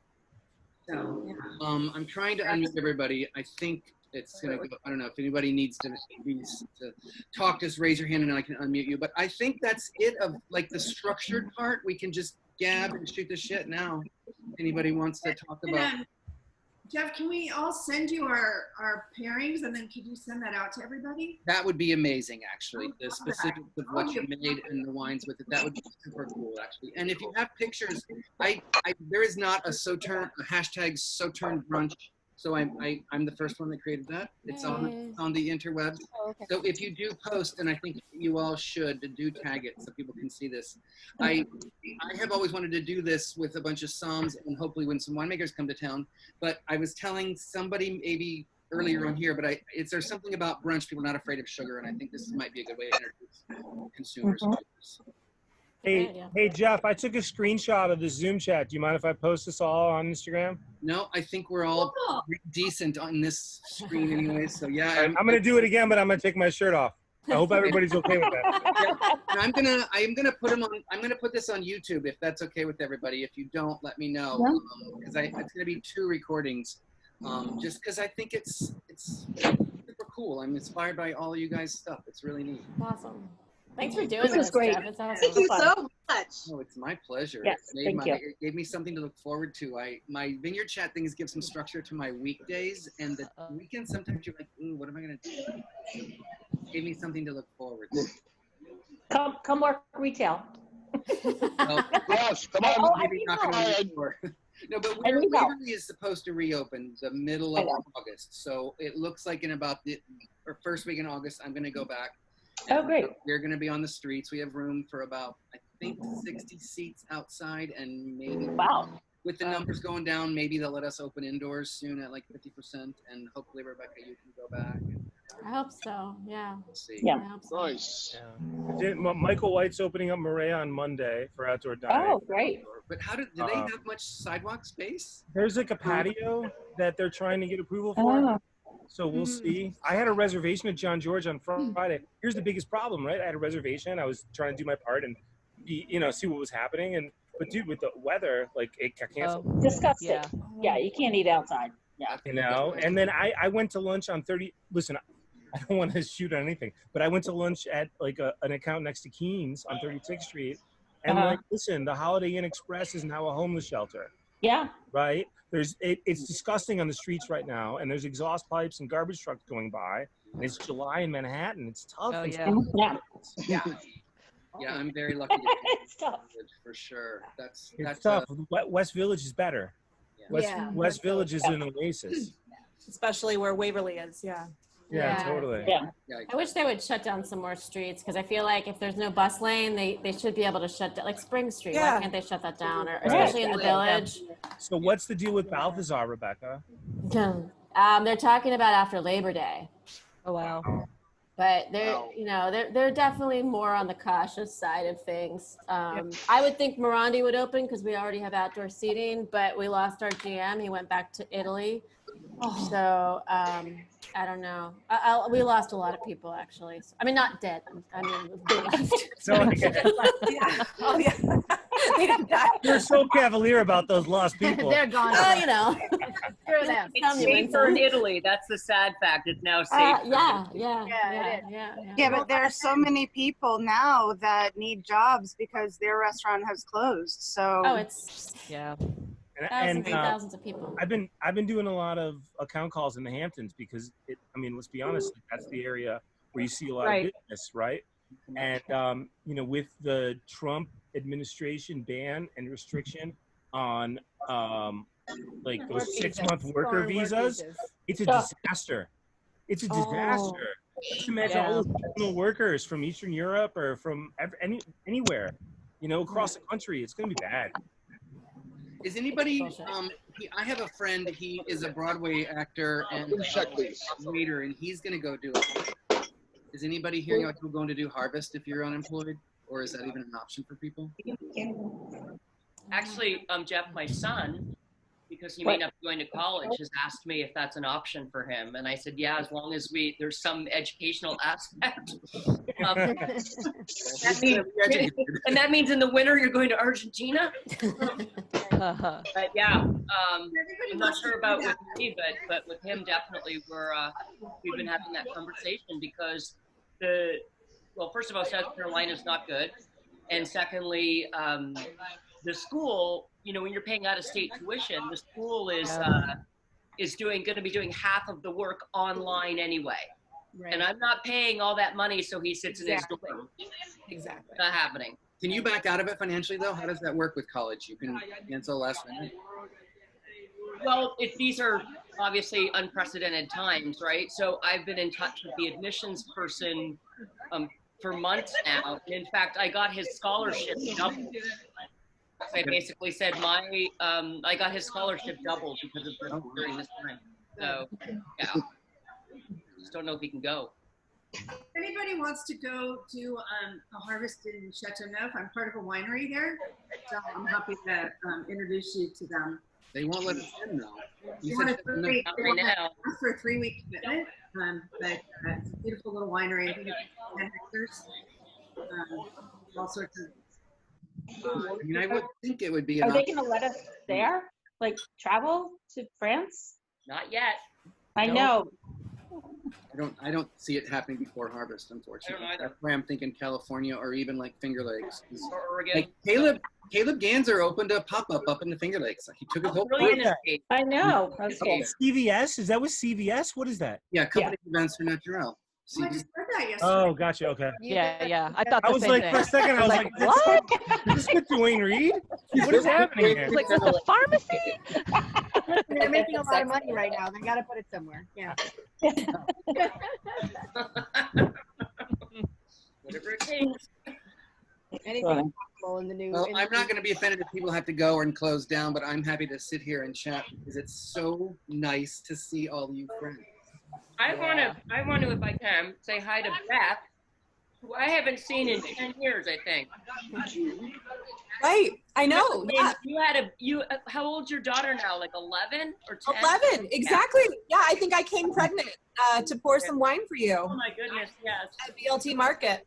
Speaker 16: So, yeah.
Speaker 2: I'm trying to unmute everybody. I think it's gonna go. I don't know if anybody needs to talk. Just raise your hand and I can unmute you. But I think that's it of like the structured part. We can just gab and shoot the shit now. Anybody wants to talk about?
Speaker 16: Jeff, can we all send you our pairings, and then could you send that out to everybody?
Speaker 2: That would be amazing, actually. The specifics of what you made and the wines with it, that would be super cool, actually. And if you have pictures, there is not a Sauterne, a hashtag Sauternes brunch So I'm the first one that created that. It's on the interwebs.
Speaker 15: Oh, okay.
Speaker 2: So if you do post, and I think you all should, do tag it so people can see this. I have always wanted to do this with a bunch of somms and hopefully when some winemakers come to town. But I was telling somebody maybe earlier on here, but there's something about brunch, people are not afraid of sugar, and I think this might be a good way to introduce consumers to this.
Speaker 14: Hey, Jeff, I took a screenshot of the Zoom chat. Do you mind if I post this all on Instagram?
Speaker 2: No, I think we're all decent on this screen anyway, so yeah.
Speaker 14: I'm going to do it again, but I'm going to take my shirt off. I hope everybody's okay with that.
Speaker 2: Yeah, and I'm gonna put them on. I'm gonna put this on YouTube if that's okay with everybody. If you don't, let me know, because it's gonna be 2 recordings, just because I think it's super cool. I'm inspired by all of you guys' stuff. It's really neat.
Speaker 10: Awesome. Thanks for doing this,
Speaker 17: great.
Speaker 10: Jeff. It's awesome.
Speaker 17: Thank you so much.
Speaker 2: Oh, it's my pleasure.
Speaker 1: Yes, thank you.
Speaker 2: It gave me something to look forward to. My vineyard chat things give some structure to my weekdays, and the weekends sometimes you're like, ooh, what am I gonna do? Gave me something to look forward to.
Speaker 1: Come work retail.
Speaker 2: Well,
Speaker 12: Yes, come on.
Speaker 1: Oh,
Speaker 2: maybe knocking on the door. No, but Waverly is supposed to reopen the middle of August, so it looks like in about the first week in August, I'm gonna go back.
Speaker 1: Oh, great.
Speaker 2: We're going to be on the streets. We have room for about, I think, 60 seats outside, and maybe with the numbers going down, maybe they'll let us open indoors soon at like 50%, and hopefully, Rebecca, you can go back.
Speaker 10: I hope so. Yeah.
Speaker 2: We'll see.
Speaker 1: Yeah.
Speaker 10: I hope so.
Speaker 12: Nice.
Speaker 14: Yeah. Michael White's opening up Maria on Monday for outdoor dining.
Speaker 1: Oh, great.
Speaker 2: But do they have much sidewalk space?
Speaker 14: There's like a patio that they're trying to get approval for. So we'll see. I had a reservation at John George on Friday. Here's the biggest problem, right? I had a reservation. I was trying to do my part and see what was happening. But dude, with the weather, like it got canceled.
Speaker 1: Disgusting. Yeah, you can't eat outside. Yeah.
Speaker 14: And then I went to lunch on 30. Listen, I don't want to shoot on anything, but I went to lunch at like an account next to Keen's on 36th Street. And like, listen, the Holiday Inn Express is now a homeless shelter.
Speaker 1: Yeah.
Speaker 14: Right? It's disgusting on the streets right now, and there's exhaust pipes and garbage trucks going by, and it's July in Manhattan. It's tough.
Speaker 13: Oh,
Speaker 14: yeah.
Speaker 2: Yeah, I'm very lucky to
Speaker 1: it's tough.
Speaker 2: For sure. That's
Speaker 14: tough. West Village is better. West Village is an oasis.
Speaker 3: Especially where Waverly is, yeah.
Speaker 14: Yeah, totally.
Speaker 1: Yeah.
Speaker 10: I wish they would shut down some more streets because I feel like if there's no bus lane, they should be able to shut down, like Spring Street.
Speaker 3: Yeah.
Speaker 10: Why can't they shut that down? Or especially in the village.
Speaker 14: So what's the deal with Balthazar, Rebecca?
Speaker 10: They're talking about after Labor Day.
Speaker 13: Oh, wow.
Speaker 10: But they're definitely more on the cautious side of things. I would think Morandi would open because we already have outdoor seating, but we lost our GM. He went back to Italy. So I don't know. We lost a lot of people actually. I mean, not dead. I mean, they left.
Speaker 3: Oh yeah. They didn't die.
Speaker 14: You're so cavalier about those lost people.
Speaker 10: They're gone.
Speaker 9: Oh,
Speaker 10: Screw them.
Speaker 9: It's safer in Italy. That's the sad fact. It's now safe.
Speaker 7: Yeah, but there are so many people now that need jobs because their restaurant has closed. So
Speaker 10: it's thousands of people.
Speaker 14: I've been doing a lot of account calls in the Hamptons because let's be honest, that's the area where you see a lot of business, right? And with the Trump administration ban and restriction on those 6-month worker visas, it's a disaster. It's a disaster. Just imagine all those seasonal workers from Eastern Europe or from anywhere, across the country. It's going to be bad.
Speaker 2: Is anybody, I have a friend, he is a Broadway actor and waiter, and he's going to go do it. Is anybody here going to do Harvest if you're unemployed? Or is that even an option for people?
Speaker 9: Actually, Jeff, my son, because he may not be going to college, has asked me if that's an option for him. And I said, yeah, as long as there's some educational aspect. That means in the winter you're going to Argentina. But yeah, I'm not sure about with me, but with him definitely we've been having that conversation because first of all, South Carolina is not good, and secondly, the school, when you're paying out of state tuition, the school is going to be doing half of the work online anyway. Right. And I'm not paying all that money so he sits in his dorm.
Speaker 3: Exactly.
Speaker 9: Not happening.
Speaker 2: Can you back out of it financially though? How does that work with college? You can cancel last minute?
Speaker 9: Well, these are obviously unprecedented times, right? So I've been in touch with the admissions person for months now. And in fact, I got his scholarship doubled. I basically said I got his scholarship doubled because of this during this time. So yeah, just don't know if he can go.
Speaker 16: If anybody wants to go to a harvest in Chateauneuf, I'm part of a winery there, so I'm happy to introduce you to them.
Speaker 2: They won't let us in though.
Speaker 16: You want
Speaker 9: Right now.
Speaker 16: for a 3-week commitment, but it's a beautiful little winery. I think it's 10 hectares. All sorts of.
Speaker 2: I mean, I would think it would be.
Speaker 1: Are they going to let us there? Like travel to France?
Speaker 9: Not yet.
Speaker 1: I know.
Speaker 2: I don't see it happening before harvest, unfortunately. That's why I'm thinking California or even like Finger Lakes.
Speaker 9: Or Oregon.
Speaker 2: Like Caleb Ganser opened a pop-up up in the Finger Lakes. He took his whole.
Speaker 1: I know. That's cool.
Speaker 14: CVS? Is that with CVS? What is that?
Speaker 2: Yeah, company events for Naturel.
Speaker 16: I just read that yesterday.
Speaker 14: Oh, gotcha. Okay.
Speaker 13: Yeah. I thought
Speaker 14: I
Speaker 13: the
Speaker 14: was
Speaker 13: same
Speaker 14: like,
Speaker 13: thing.
Speaker 14: for a second, I was like,
Speaker 13: what?
Speaker 14: Is this with Dwayne Reed? What is happening here?
Speaker 13: Like, with the pharmacy?
Speaker 15: They're making a lot of money right now. They got to put it somewhere. Yeah.
Speaker 9: Whatever it takes.
Speaker 15: Anything possible in the new.
Speaker 2: Well, I'm not going to be offended if people have to go and close down, but I'm happy to sit here and chat because it's so nice to see all you friends.
Speaker 9: I want to, if I can, say hi to Beth, who I haven't seen in 10 years, I think.
Speaker 3: Right, I know. Yeah.
Speaker 9: How old's your daughter now? Like 11 or 10?
Speaker 3: 11, exactly. Yeah, I think I came pregnant to pour some wine for you.
Speaker 9: Oh my goodness, yes.
Speaker 3: At BLT Market.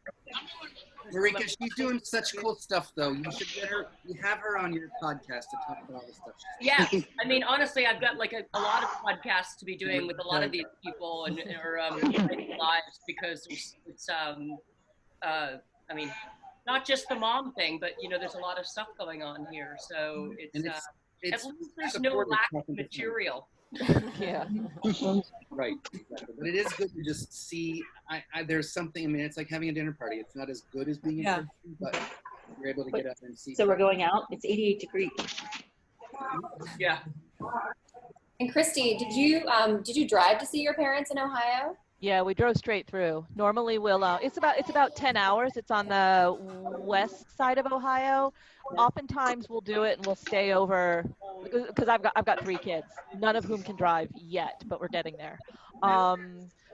Speaker 2: Marika, she's doing such cool stuff, though. You should have her on your podcast to talk about all this stuff.
Speaker 9: Yeah, I mean, honestly, I've got like a lot of podcasts to be doing with a lot of these people or lives because it's I mean, not just the mom thing, but there's a lot of stuff going on here. So it's at least there's no lack of material.
Speaker 13: Yeah.
Speaker 2: Right. Exactly. But it is good to just see. There's something. I mean, it's like having a dinner party. It's not as good as being in person, but you're able to get up and see.
Speaker 1: So we're going out. It's 88 degrees.
Speaker 9: Yeah.
Speaker 6: And Christy, did you drive to see your parents in Ohio?
Speaker 13: Yeah, we drove straight through. Normally we'll it's about 10 hours. It's on the west side of Ohio. Oftentimes we'll do it and we'll stay over because I've got 3 kids, none of whom can drive yet, but we're getting there.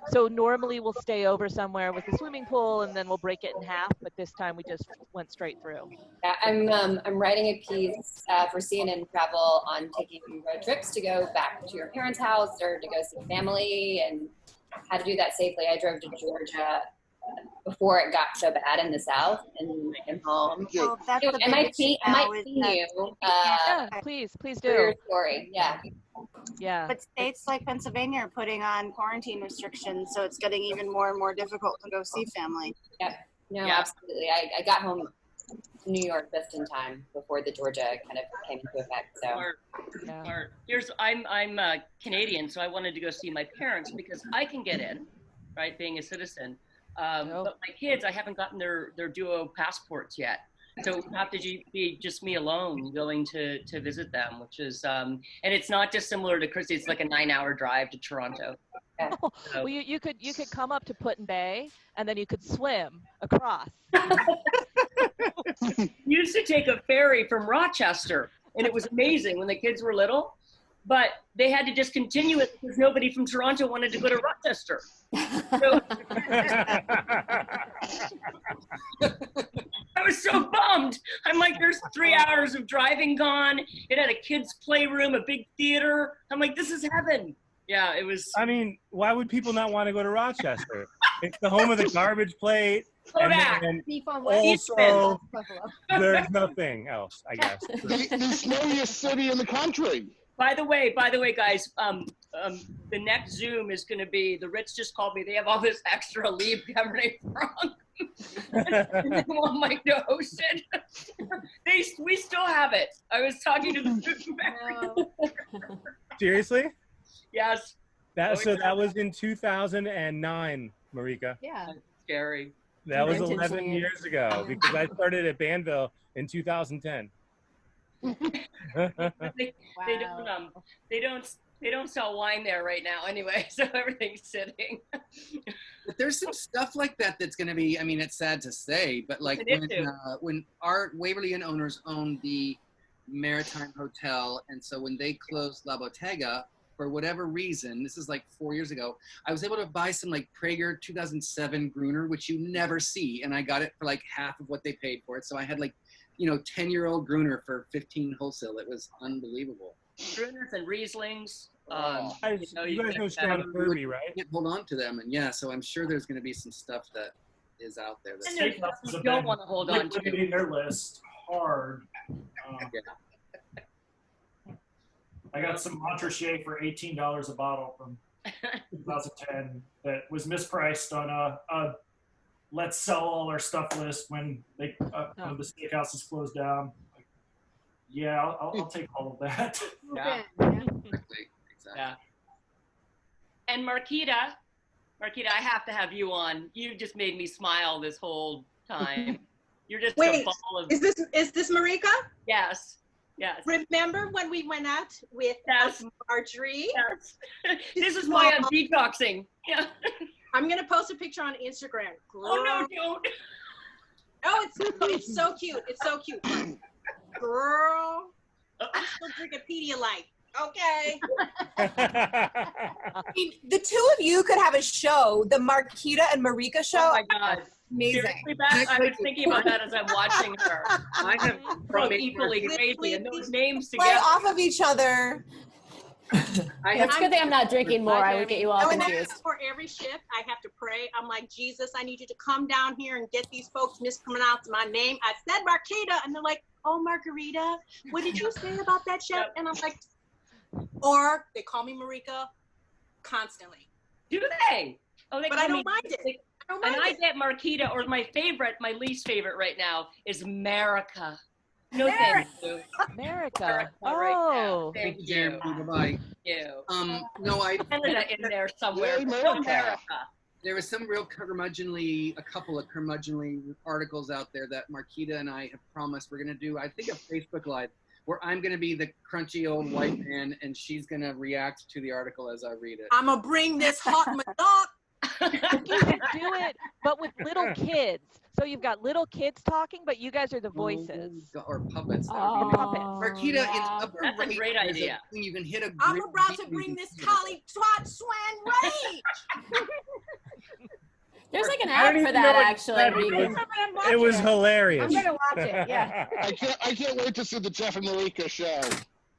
Speaker 13: So normally we'll stay over somewhere with the swimming pool and then we'll break it in half, but this time we just went straight through.
Speaker 6: Yeah, I'm writing a piece for CNN Travel on taking road trips to go back to your parents' house or to go see family and how to do that safely. I drove to Georgia before it got so bad in the South and came home.
Speaker 7: Well, that's the
Speaker 6: I might
Speaker 7: biggest
Speaker 6: see
Speaker 7: now is
Speaker 6: you.
Speaker 13: Yeah, please
Speaker 6: For
Speaker 13: do.
Speaker 6: your story, yeah.
Speaker 13: Yeah.
Speaker 7: But states like Pennsylvania are putting on quarantine restrictions, so it's getting even more and more difficult to go see family.
Speaker 6: Yep. No,
Speaker 9: Yeah.
Speaker 6: absolutely. I got home to New York just in time before the Georgia kind of came into effect. So
Speaker 9: I'm Canadian, so I wanted to go see my parents because I can get in, right, being a citizen. But my kids, I haven't gotten their duo passports yet. So it would have to be just me alone going to visit them, which is, and it's not dissimilar to Christy. It's like a 9-hour drive to Toronto.
Speaker 6: Yeah.
Speaker 13: Oh, well, you could come up to Put-in Bay and then you could swim across.
Speaker 9: Used to take a ferry from Rochester, and it was amazing when the kids were little. But they had to discontinue it because nobody from Toronto wanted to go to Rochester. So, I was so bummed. I'm like, there's 3 hours of driving gone. It had a kids' playroom, a big theater. I'm like, this is heaven. Yeah, it was.
Speaker 14: I mean, why would people not want to go to Rochester? It's the home of the garbage plate. And then also, there's nothing else, I guess.
Speaker 12: The snowiest city in the country.
Speaker 9: By the way, guys, the next Zoom is going to be, the Ritz just called me. They have all this extra leave Cabernet Franc. And they want Mike to host it. We still have it. I was talking to the food factory.
Speaker 14: Seriously?
Speaker 9: Yes.
Speaker 14: That was in 2009, Marika.
Speaker 15: Yeah.
Speaker 9: That's scary.
Speaker 14: That was 11 years ago because I started at Banville in 2010.
Speaker 9: They don't sell wine there right now anyway, so everything's sitting.
Speaker 2: But there's some stuff like that that's going to be, I mean, it's sad to say, but like when our Waverly Inn owners owned the Maritime Hotel, and so when they closed La Bottega, for whatever reason, this is like 4 years ago, I was able to buy some like Prager 2007 Gruner, which you never see, and I got it for like half of what they paid for it. So I had like, 10-year-old Gruner for 15 wholesale. It was unbelievable.
Speaker 9: Gruners and Rieslings.
Speaker 14: You guys know Stroud Kirby, right?
Speaker 2: You can't hold on to them, and yeah, so I'm sure there's going to be some stuff that is out there that
Speaker 9: you don't want to hold on to.
Speaker 11: Liquidating their list hard. I got some Montrachet for $18 a bottle from 2010 that was mispriced on a let's sell all our stuff list when the steakhouse is closed down. Yeah, I'll take all of that.
Speaker 9: Yeah.
Speaker 2: Exactly.
Speaker 9: Yeah. And Marquita, I have to have you on. You just made me smile this whole time. You're just a ball of.
Speaker 17: Is this Marika?
Speaker 9: Yes. Yes.
Speaker 17: Remember when we went out with Marjorie?
Speaker 9: Yes. This is why I'm detoxing. Yeah.
Speaker 17: I'm gonna post a picture on Instagram. Girl.
Speaker 9: Oh no, don't.
Speaker 17: Oh, it's so cute. It's so cute. Girl, I'm still drinking Pedialyte. Okay.
Speaker 3: I mean, the two of you could have a show, the Marquita and Marika show.
Speaker 9: Oh my God.
Speaker 3: Amazing.
Speaker 9: Seriously, Beth, I was thinking about that as I'm watching her. I have grown equally crazy, and those names
Speaker 3: Play
Speaker 9: together.
Speaker 3: off of each other.
Speaker 10: It's a good thing I'm not drinking more. I would get you all confused.
Speaker 17: For every shift, I have to pray. I'm like, Jesus, I need you to come down here and get these folks mispronounce my name. I said Marquita, and they're like, oh, Margarita, what did you say about that chef? And I'm like, or they call me Marika constantly.
Speaker 9: Do they? Oh, they
Speaker 17: but
Speaker 9: call
Speaker 17: I don't
Speaker 9: me,
Speaker 17: mind it.
Speaker 9: I get Marquita, or my least favorite right now is America. No, thank you.
Speaker 13: America.
Speaker 9: Oh,
Speaker 2: thank you. Bye-bye. No,
Speaker 9: Canada in there somewhere.
Speaker 2: Yay,
Speaker 9: No,
Speaker 2: America.
Speaker 9: America.
Speaker 2: There was some real a couple of curmudgeonly articles out there that Marquita and I have promised we're going to do, I think, a Facebook Live where I'm going to be the crunchy old white man and she's going to react to the article as I read it.
Speaker 17: I'm going to bring this hot madonna.
Speaker 13: You can do it, but with little kids. So you've got little kids talking, but you guys are the voices.
Speaker 2: Or puppets.
Speaker 13: Or puppets.
Speaker 2: Marquita, in upper
Speaker 9: That's a
Speaker 2: right,
Speaker 9: great
Speaker 2: there's
Speaker 9: idea.
Speaker 2: You can hit a
Speaker 17: I'm
Speaker 2: grid
Speaker 17: about to
Speaker 2: beat
Speaker 17: bring
Speaker 2: and
Speaker 17: this
Speaker 2: you can
Speaker 17: collie twat swan rage.
Speaker 10: There's like an
Speaker 14: I
Speaker 10: app
Speaker 14: don't
Speaker 10: for
Speaker 14: even
Speaker 10: that
Speaker 14: know what
Speaker 10: actually.
Speaker 14: that
Speaker 10: where you
Speaker 14: is.
Speaker 10: can-
Speaker 14: It was hilarious.
Speaker 15: I'm gonna watch it. Yeah.
Speaker 12: I can't wait to see the Jeff and Marika show.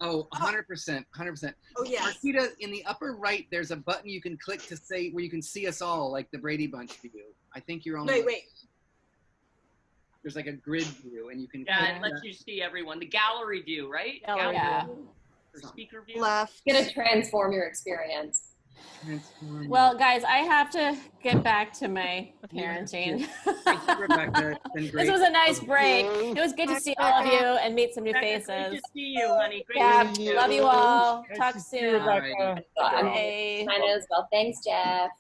Speaker 2: Oh, 100%, 100%.
Speaker 17: Oh, yes.
Speaker 2: Marquita, in the upper right, there's a button you can click to say where you can see us all, like the Brady Bunch view. I think you're on.
Speaker 17: Wait.
Speaker 2: There's like a grid view, and you can.
Speaker 9: Yeah,
Speaker 2: click
Speaker 9: it lets
Speaker 2: that.
Speaker 9: you see everyone. The gallery view, right?
Speaker 13: Gallery
Speaker 10: Yeah.
Speaker 9: Or speaker view.
Speaker 7: Left.
Speaker 6: It's gonna transform your experience.
Speaker 10: Well, guys, I have to get back to my parenting.
Speaker 2: Thank you, Rebecca. It's been great.
Speaker 10: This was a nice break. It was good to see all of you and meet some new
Speaker 9: Rebecca,
Speaker 10: faces.
Speaker 9: Great to see you, honey. Great
Speaker 10: Yeah,
Speaker 9: to see you.
Speaker 10: love you all. Talk
Speaker 14: to see you,
Speaker 10: soon.
Speaker 14: Rebecca.
Speaker 10: Bye.
Speaker 6: Mine as well. Thanks, Jeff.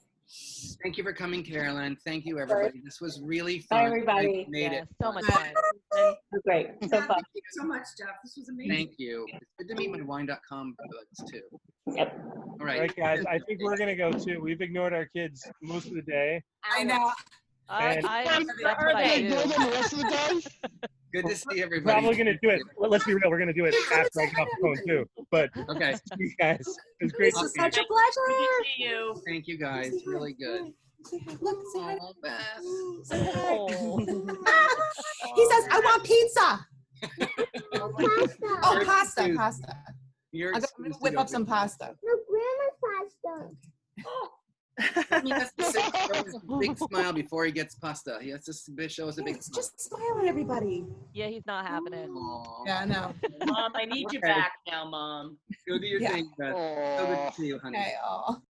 Speaker 2: Thank you for coming, Caroline. Thank you, everybody. This was really fun.
Speaker 1: Bye, everybody.
Speaker 2: We made
Speaker 13: Yeah,
Speaker 2: it.
Speaker 13: so much fun.
Speaker 1: Great. So fun.
Speaker 16: Thank you so much, Jeff. This was amazing.
Speaker 2: Thank you. It's good to meet my wine.com buds, too.
Speaker 1: Yep.
Speaker 2: All
Speaker 14: All
Speaker 2: right.
Speaker 14: right, guys. I think we're gonna go too. We've ignored our kids most of the day.
Speaker 3: I know.
Speaker 14: And
Speaker 13: That's what I do.
Speaker 12: Ignore them the rest of the day?
Speaker 2: Good to see everybody.
Speaker 14: probably gonna do it. Let's be real. We're gonna do it after I get off the phone too. But
Speaker 2: Okay.
Speaker 14: you guys, it was great.
Speaker 17: This is
Speaker 14: to see you.
Speaker 17: such a
Speaker 9: Good
Speaker 17: pleasure.
Speaker 9: to see you.
Speaker 2: Thank you, guys. Really good.
Speaker 17: Look, say hi.
Speaker 2: Beth.
Speaker 17: Say hi.
Speaker 13: Oh.
Speaker 3: He says, I want pizza. Oh, pasta.
Speaker 2: You're
Speaker 3: I'm gonna whip up some pasta.
Speaker 2: He has to say, show his big smile before he gets pasta. He has to show us a big smile.
Speaker 3: Just smile at everybody.
Speaker 13: Yeah, he's not having it.
Speaker 2: Aw.
Speaker 3: Yeah, I know.
Speaker 9: Mom, I need you
Speaker 2: Okay.
Speaker 9: back now, Mom.
Speaker 2: Go do your
Speaker 3: Yeah.
Speaker 2: thing, Beth. So good to see you, honey.
Speaker 3: Okay, oh.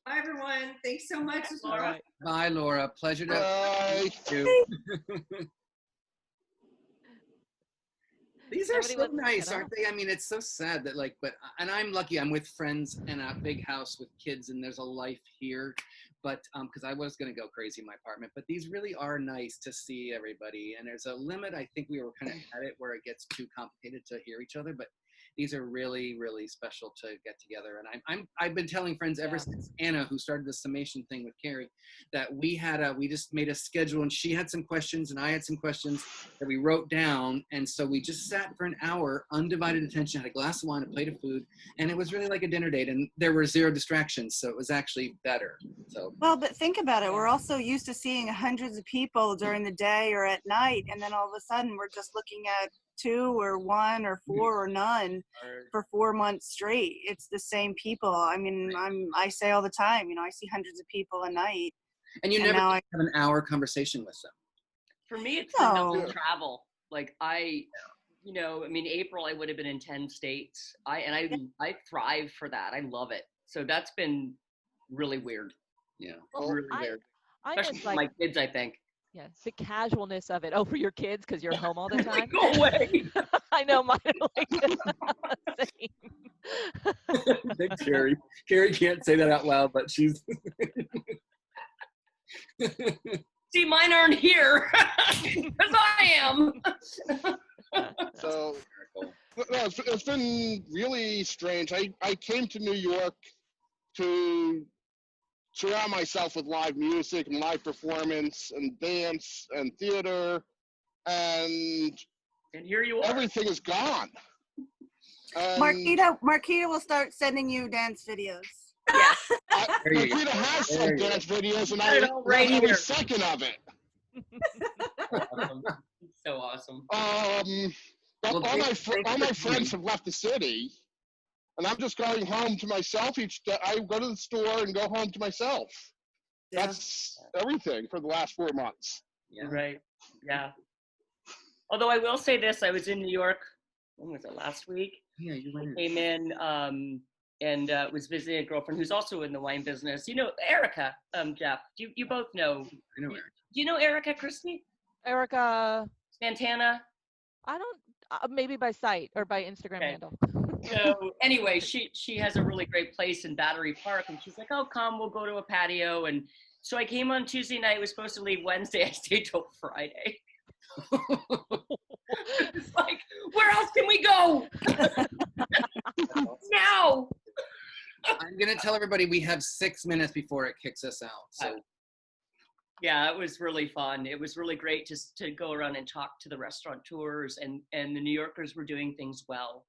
Speaker 16: Bye, everyone. Thanks so much. This was
Speaker 9: All right.
Speaker 2: Bye, Laura. Pleasure to
Speaker 12: Bye.
Speaker 2: meet you. These are
Speaker 13: Everybody
Speaker 2: so
Speaker 13: wants to
Speaker 2: nice,
Speaker 13: get
Speaker 2: aren't they? I mean, it's so sad that and I'm lucky. I'm with friends in a big house with kids, and there's a life here. but because I was going to go crazy in my apartment, but these really are nice to see everybody. And there's a limit. I think we were kind of at it where it gets too complicated to hear each other, but these are really, really special to get together. And I've been telling friends ever since Anna, who started the summation thing with Carrie, that we just made a schedule, and she had some questions and I had some questions that we wrote down. And so we just sat for an hour, undivided attention, had a glass of wine, a plate of food, and it was really like a dinner date, and there were 0 distractions. So it was actually better. So.
Speaker 7: Well, but think about it. We're also used to seeing hundreds of people during the day or at night, and then all of a sudden we're just looking at 2 or 1 or 4 or none for 4 months straight. It's the same people. I mean, I say all the time, I see hundreds of people a night.
Speaker 2: And you never have an hour conversation with them.
Speaker 9: For me, it's the no travel. Like April, I would have been in 10 states. I thrive for that. I love it. So that's been really weird.
Speaker 2: Yeah.
Speaker 13: Well,
Speaker 2: really weird.
Speaker 9: Especially for my kids, I think.
Speaker 13: Yeah, it's the casualness of it. Oh, for your kids, because you're home all the time?
Speaker 9: Go away.
Speaker 13: I know, mine like the
Speaker 2: same. Carrie. Carrie can't say that out loud, but she's...
Speaker 9: See, mine aren't here, because I am.
Speaker 12: So, no, it's been really strange. I came to New York to surround myself with live music and live performance and dance and theater, and
Speaker 9: here you are.
Speaker 12: Everything is gone.
Speaker 7: Marquita will start sending you dance videos.
Speaker 9: Yeah.
Speaker 12: Marquita has some dance videos, and I love every second of it.
Speaker 9: So awesome.
Speaker 12: All my friends have left the city, and I'm just going home to myself each day. I go to the store and go home to myself. Yeah. That's everything for the last 4 months.
Speaker 9: Yeah. Right. Yeah. Although I will say this, I was in New York, when was it, last week?
Speaker 2: Yeah, you went in.
Speaker 9: Came in and was visiting a girlfriend who's also in the wine business. You know, Erica, Jeff, you both know.
Speaker 2: I know Erica.
Speaker 9: Do you know Erica, Christy?
Speaker 13: Erica
Speaker 9: Santana?
Speaker 13: I don't, maybe by sight or by Instagram handle.
Speaker 9: So anyway, she has a really great place in Battery Park, and she's like, oh, come, we'll go to a patio. And so I came on Tuesday night, was supposed to leave Wednesday. I stayed till Friday. It's like, where else can we go? Now.
Speaker 2: I'm going to tell everybody we have 6 minutes before it kicks us out. So.
Speaker 9: Yeah, it was really fun. It was really great just to go around and talk to the restaurateurs, and the New Yorkers were doing things well.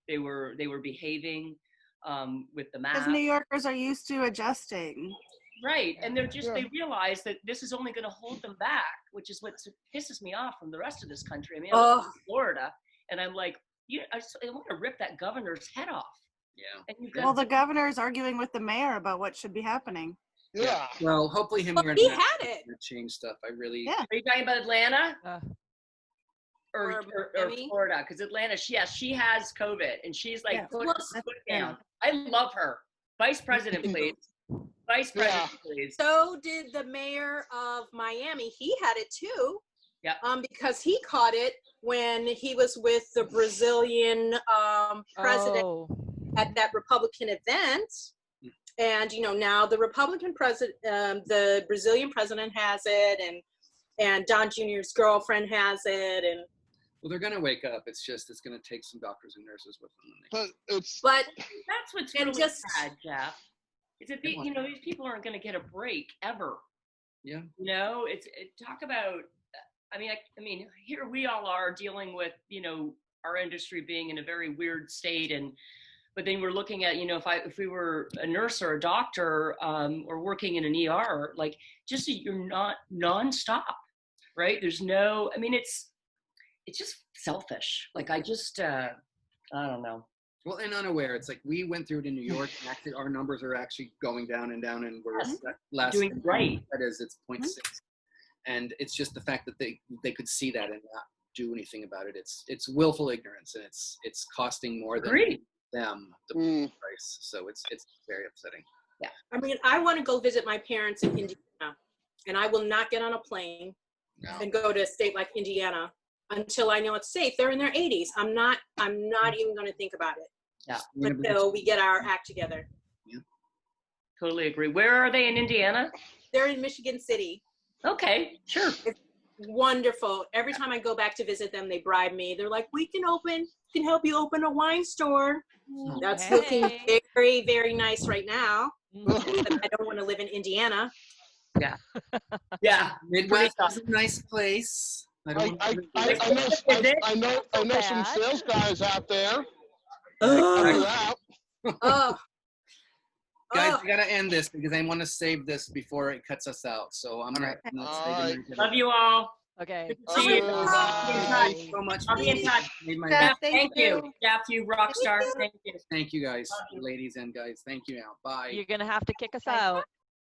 Speaker 9: They were behaving with the mask.
Speaker 7: Because New Yorkers are used to adjusting.
Speaker 9: Right, and they realize that this is only going to hold them back, which is what pisses me off from the rest of this country. I mean, I live in Florida, and I'm like, I want to rip that gogovernor's head off.
Speaker 2: Yeah.
Speaker 7: Well, the governor is arguing with the mayor about what should be happening.
Speaker 12: Yeah.
Speaker 2: Well, hopefully him
Speaker 3: Well, he had it.
Speaker 2: Change stuff. I really.
Speaker 7: Yeah.
Speaker 9: Are you talking about Atlanta?
Speaker 3: Or
Speaker 9: Florida? Because Atlanta, she has COVID, and she's like, put down. I love her. Vice President, please. Vice President, please.
Speaker 3: So did the mayor of Miami. He had it too.
Speaker 9: Yeah.
Speaker 3: Because he caught it when he was with the Brazilian president at that Republican event. And now the Republican president, the Brazilian president has it, and Don Jr.'s girlfriend has it, and.
Speaker 2: Well, they're gonna wake up. It's gonna take some doctors and nurses with them.
Speaker 3: But
Speaker 9: that's what's really sad, Jeff. Is that these people aren't gonna get a break ever.
Speaker 2: Yeah.
Speaker 9: Talk about. I mean, here we all are dealing with our industry being in a very weird state, but then we're looking at if we were a nurse or a doctor or working in an ER, like just you're not nonstop, right? There's no. I mean, it's just selfish. Like I don't know.
Speaker 2: Well, and unaware. It's like we went through it in New York, and actually our numbers are actually going down and down, and we're
Speaker 9: doing great.
Speaker 2: That is, it's 0.6, and it's just the fact that they could see that and not do anything about it. It's willful ignorance, and it's costing more than them the price. So it's very upsetting.
Speaker 3: Yeah. I mean, I want to go visit my parents in Indiana, and I will not get on a plane and go to a state like Indiana until I know it's safe. They're in their 80s. I'm not even going to think about it.
Speaker 9: Yeah.
Speaker 3: Until we get our act together.
Speaker 2: Yeah.
Speaker 9: Totally agree. Where are they in Indiana?
Speaker 18: They're in Michigan City.
Speaker 9: Okay, sure.
Speaker 18: It's wonderful. Every time I go back to visit them, they bribe me. They're like, we can help you open a wine store. That's looking very, very nice right now. But I don't want to live in Indiana.
Speaker 9: Yeah. Yeah.
Speaker 2: Midwest is a nice place.
Speaker 12: I know some sales guys out there.
Speaker 2: Guys, we gotta end this because I want to save this before it cuts us out. So I'm gonna.
Speaker 9: Love you all.
Speaker 13: Okay.
Speaker 9: See you.
Speaker 2: Thank you so much.
Speaker 9: I'll be in touch.
Speaker 2: Jeff,
Speaker 9: Thank you. Jeff, you rock star. Thank you.
Speaker 2: Thank you guys, ladies and guys. Thank you now. Bye.
Speaker 13: You're gonna have to kick us out.